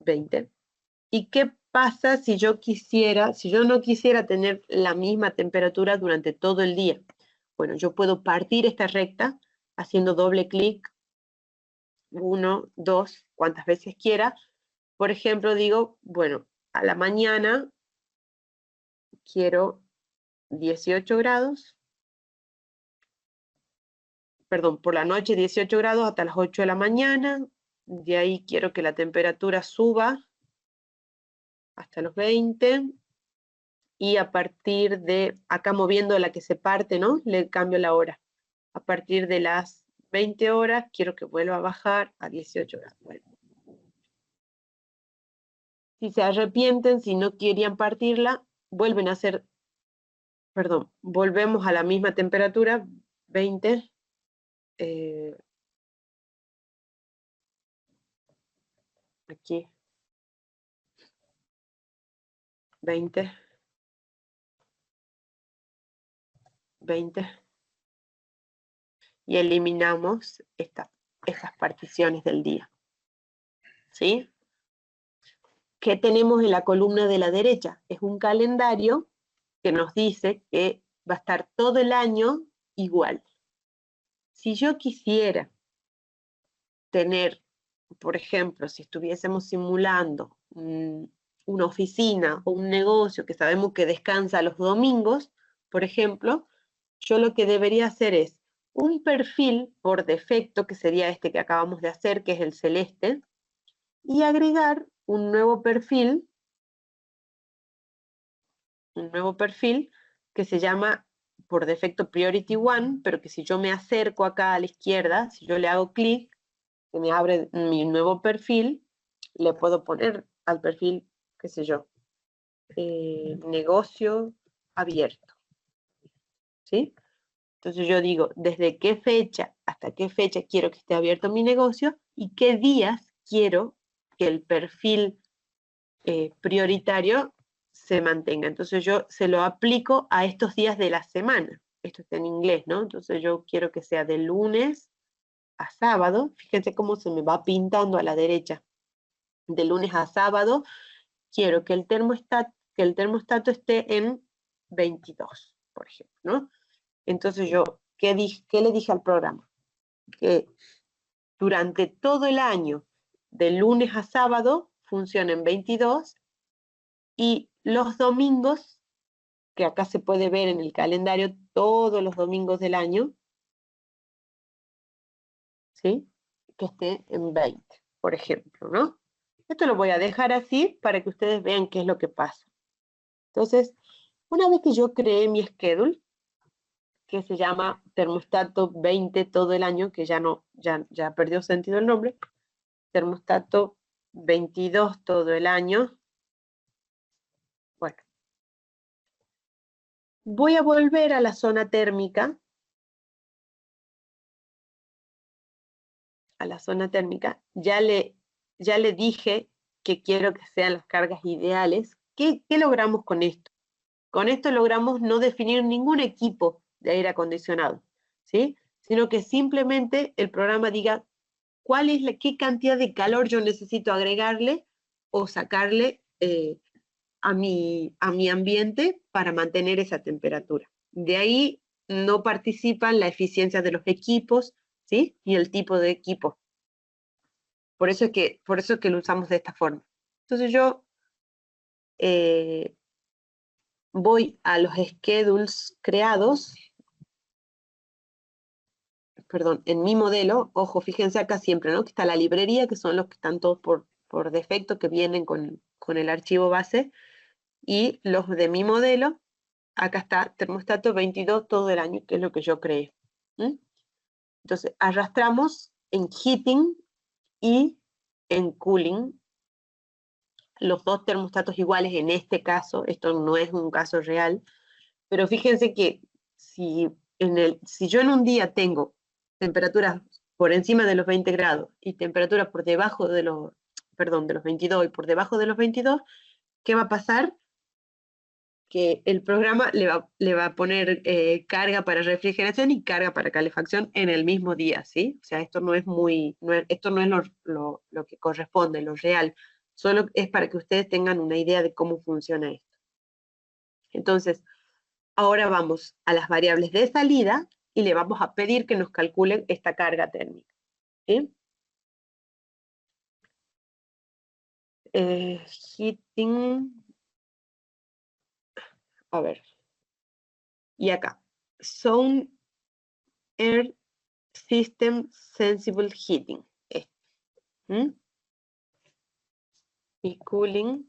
20. ¿Y qué pasa si yo no quisiera tener la misma temperatura durante todo el día? Bueno, yo puedo partir esta recta haciendo doble clic, 1, 2, cuantas veces quiera. Por ejemplo, digo, bueno, a la mañana quiero 18 grados, perdón, por la noche 18 grados hasta las 8 de la mañana, de ahí quiero que la temperatura suba hasta los 20, y a partir de, acá moviendo la que se parte, ¿no? Le cambio la hora. A partir de las 20 horas quiero que vuelva a bajar a 18 grados. Bueno. Si se arrepienten, si no querían partirla, vuelven a hacer, perdón, volvemos a la misma temperatura, 20. Aquí. 20. 20. Y eliminamos estas particiones del día. ¿Sí? ¿Qué tenemos en la columna de la derecha? Es un calendario que nos dice que va a estar todo el año igual. Si yo quisiera tener, por ejemplo, si estuviésemos simulando una oficina o un negocio que sabemos que descansa los domingos, por ejemplo, yo lo que debería hacer es un perfil por defecto, que sería este que acabamos de hacer, que es el celeste, y agregar un nuevo perfil que se llama por defecto Priority One, pero que si yo me acerco acá a la izquierda, si yo le hago clic, que me abre mi nuevo perfil, le puedo poner al perfil, qué sé yo, negocio abierto, ¿sí? Entonces yo digo, desde qué fecha hasta qué fecha quiero que esté abierto mi negocio y qué días quiero que el perfil prioritario se mantenga. Entonces yo se lo aplico a estos días de la semana. Esto está en inglés, ¿no? Entonces yo quiero que sea de lunes a sábado. Fíjense cómo se me va pintando a la derecha. De lunes a sábado quiero que el termostato esté en 22, por ejemplo, ¿no? Entonces yo, ¿qué le dije al programa? Que durante todo el año, de lunes a sábado, funciona en 22, y los domingos, que acá se puede ver en el calendario todos los domingos del año, ¿sí? Que esté en 20, por ejemplo, ¿no? Esto lo voy a dejar así para que ustedes vean qué es lo que pasa. Entonces, una vez que yo creé mi schedule, que se llama termostato 20 todo el año, que ya perdió sentido el nombre, termostato 22 todo el año. Bueno, voy a volver a la zona térmica. A la zona térmica. Ya le dije que quiero que sean las cargas ideales. ¿Qué logramos con esto? Con esto logramos no definir ningún equipo de aire acondicionado, ¿sí? Sino que simplemente el programa diga qué cantidad de calor yo necesito agregarle o sacarle a mi ambiente para mantener esa temperatura. De ahí no participan la eficiencia de los equipos, ¿sí? Y el tipo de equipo. Por eso es que lo usamos de esta forma. Entonces yo voy a los schedules creados, perdón, en mi modelo, ojo, fíjense acá siempre, ¿no? Que está la librería, que son los que están todos por defecto, que vienen con el archivo base, y los de mi modelo, acá está termostato 22 todo el año, que es lo que yo creé. Entonces, arrastramos en heating y en cooling los dos termostatos iguales en este caso. Esto no es un caso real, pero fíjense que si yo en un día tengo temperaturas por encima de los 20 grados y temperaturas por debajo de los 22 y por debajo de los 22, ¿qué va a pasar? Que el programa le va a poner carga para refrigeración y carga para calefacción en el mismo día, ¿sí? O sea, esto no es esto no es lo que corresponde, lo real. Solo es para que ustedes tengan una idea de cómo funciona esto. Entonces, ahora vamos a las variables de salida y le vamos a pedir que nos calculen esta carga térmica, ¿sí? Heating. A ver. Y acá. Zone Air System Sensible Heating. Y cooling.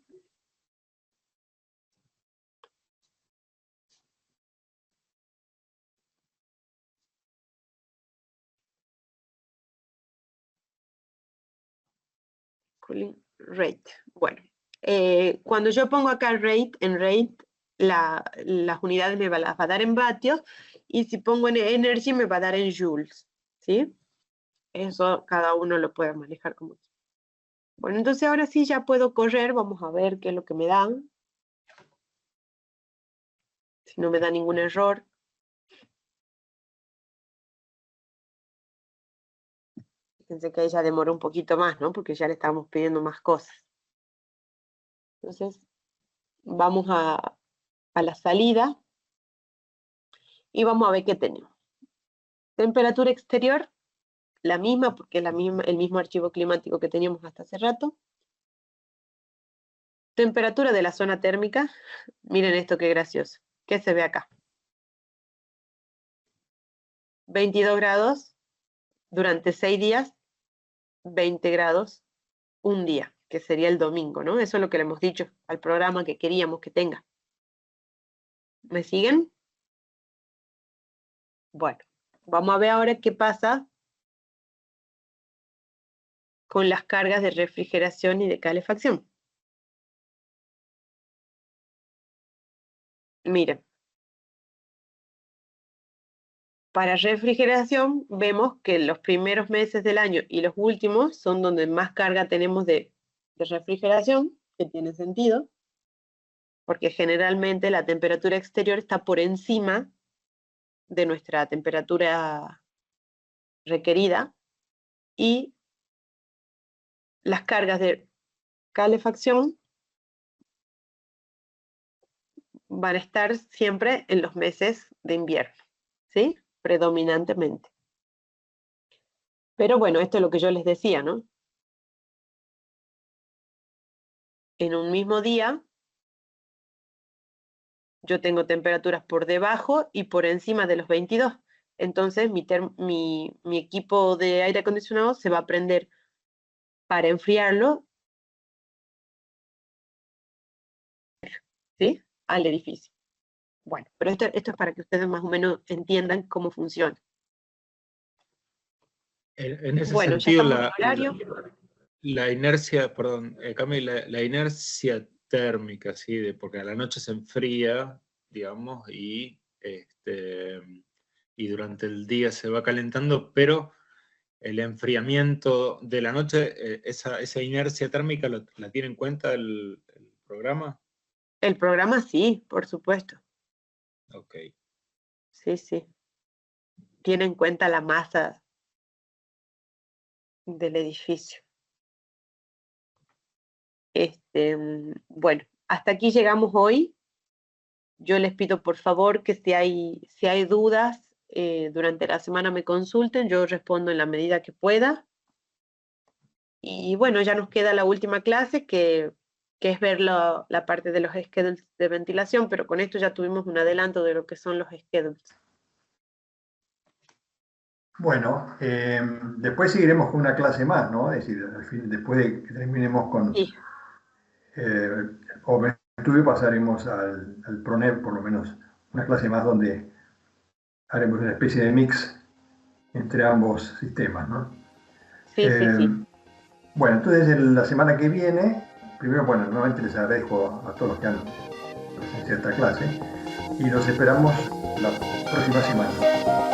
Cooling rate. Bueno, cuando yo pongo acá rate, en rate, las unidades me las va a dar en vatios, y si pongo en energy me va a dar en joules, ¿sí? Eso cada uno lo puede manejar como quiera. Bueno, entonces ahora sí ya puedo correr, vamos a ver qué es lo que me dan. Si no me da ningún error. Fíjense que ahí ya demoró un poquito más, ¿no? Porque ya le estamos pidiendo más cosas. Entonces, vamos a la salida y vamos a ver qué tenemos. Temperatura exterior, la misma, porque es el mismo archivo climático que teníamos hasta hace rato. Temperatura de la zona térmica, miren esto qué gracioso. ¿Qué se ve acá? 22 grados durante 6 días, 20 grados un día, que sería el domingo, ¿no? Eso es lo que le hemos dicho al programa que queríamos que tenga. ¿Me siguen? Bueno, vamos a ver ahora qué pasa con las cargas de refrigeración y de calefacción. Miren. Para refrigeración vemos que los primeros meses del año y los últimos son donde más carga tenemos de refrigeración, que tiene sentido, porque generalmente la temperatura exterior está por encima de nuestra temperatura requerida, y las cargas de calefacción van a estar siempre en los meses de invierno, ¿sí? Predominantemente. Pero bueno, esto es lo que yo les decía, ¿no? En un mismo día, yo tengo temperaturas por debajo y por encima de los 22. Entonces, mi equipo de aire acondicionado se va a prender para enfriarlo, ¿sí? Al edificio. Bueno, pero esto es para que ustedes más o menos entiendan cómo funciona. En ese bueno, sentido, la inercia, perdón, Camila, la inercia térmica, ¿sí? Porque a la noche se enfría, digamos, y durante el día se va calentando, pero el enfriamiento de la noche, esa inercia térmica la tiene en cuenta el programa. El programa sí, por supuesto. Ok. Sí, sí. Tiene en cuenta la masa del edificio. Bueno, hasta aquí llegamos hoy. Yo les pido por favor que si hay dudas, durante la semana me consulten, yo respondo en la medida que pueda. Y bueno, ya nos queda la última clase, que es ver la parte de los schedules de ventilación, pero con esto ya tuvimos un adelanto de lo que son los schedules. Bueno, después seguiremos con una clase más, ¿no? Es decir, al fin, después de que terminemos con OpenStudio pasaremos al ProNet, por lo menos una clase más donde haremos una especie de mix entre ambos sistemas, ¿no? Sí. Bueno, entonces la semana que viene, primero, bueno, nuevamente les agradezco a todos los que han presenciado esta clase y nos esperamos la próxima semana.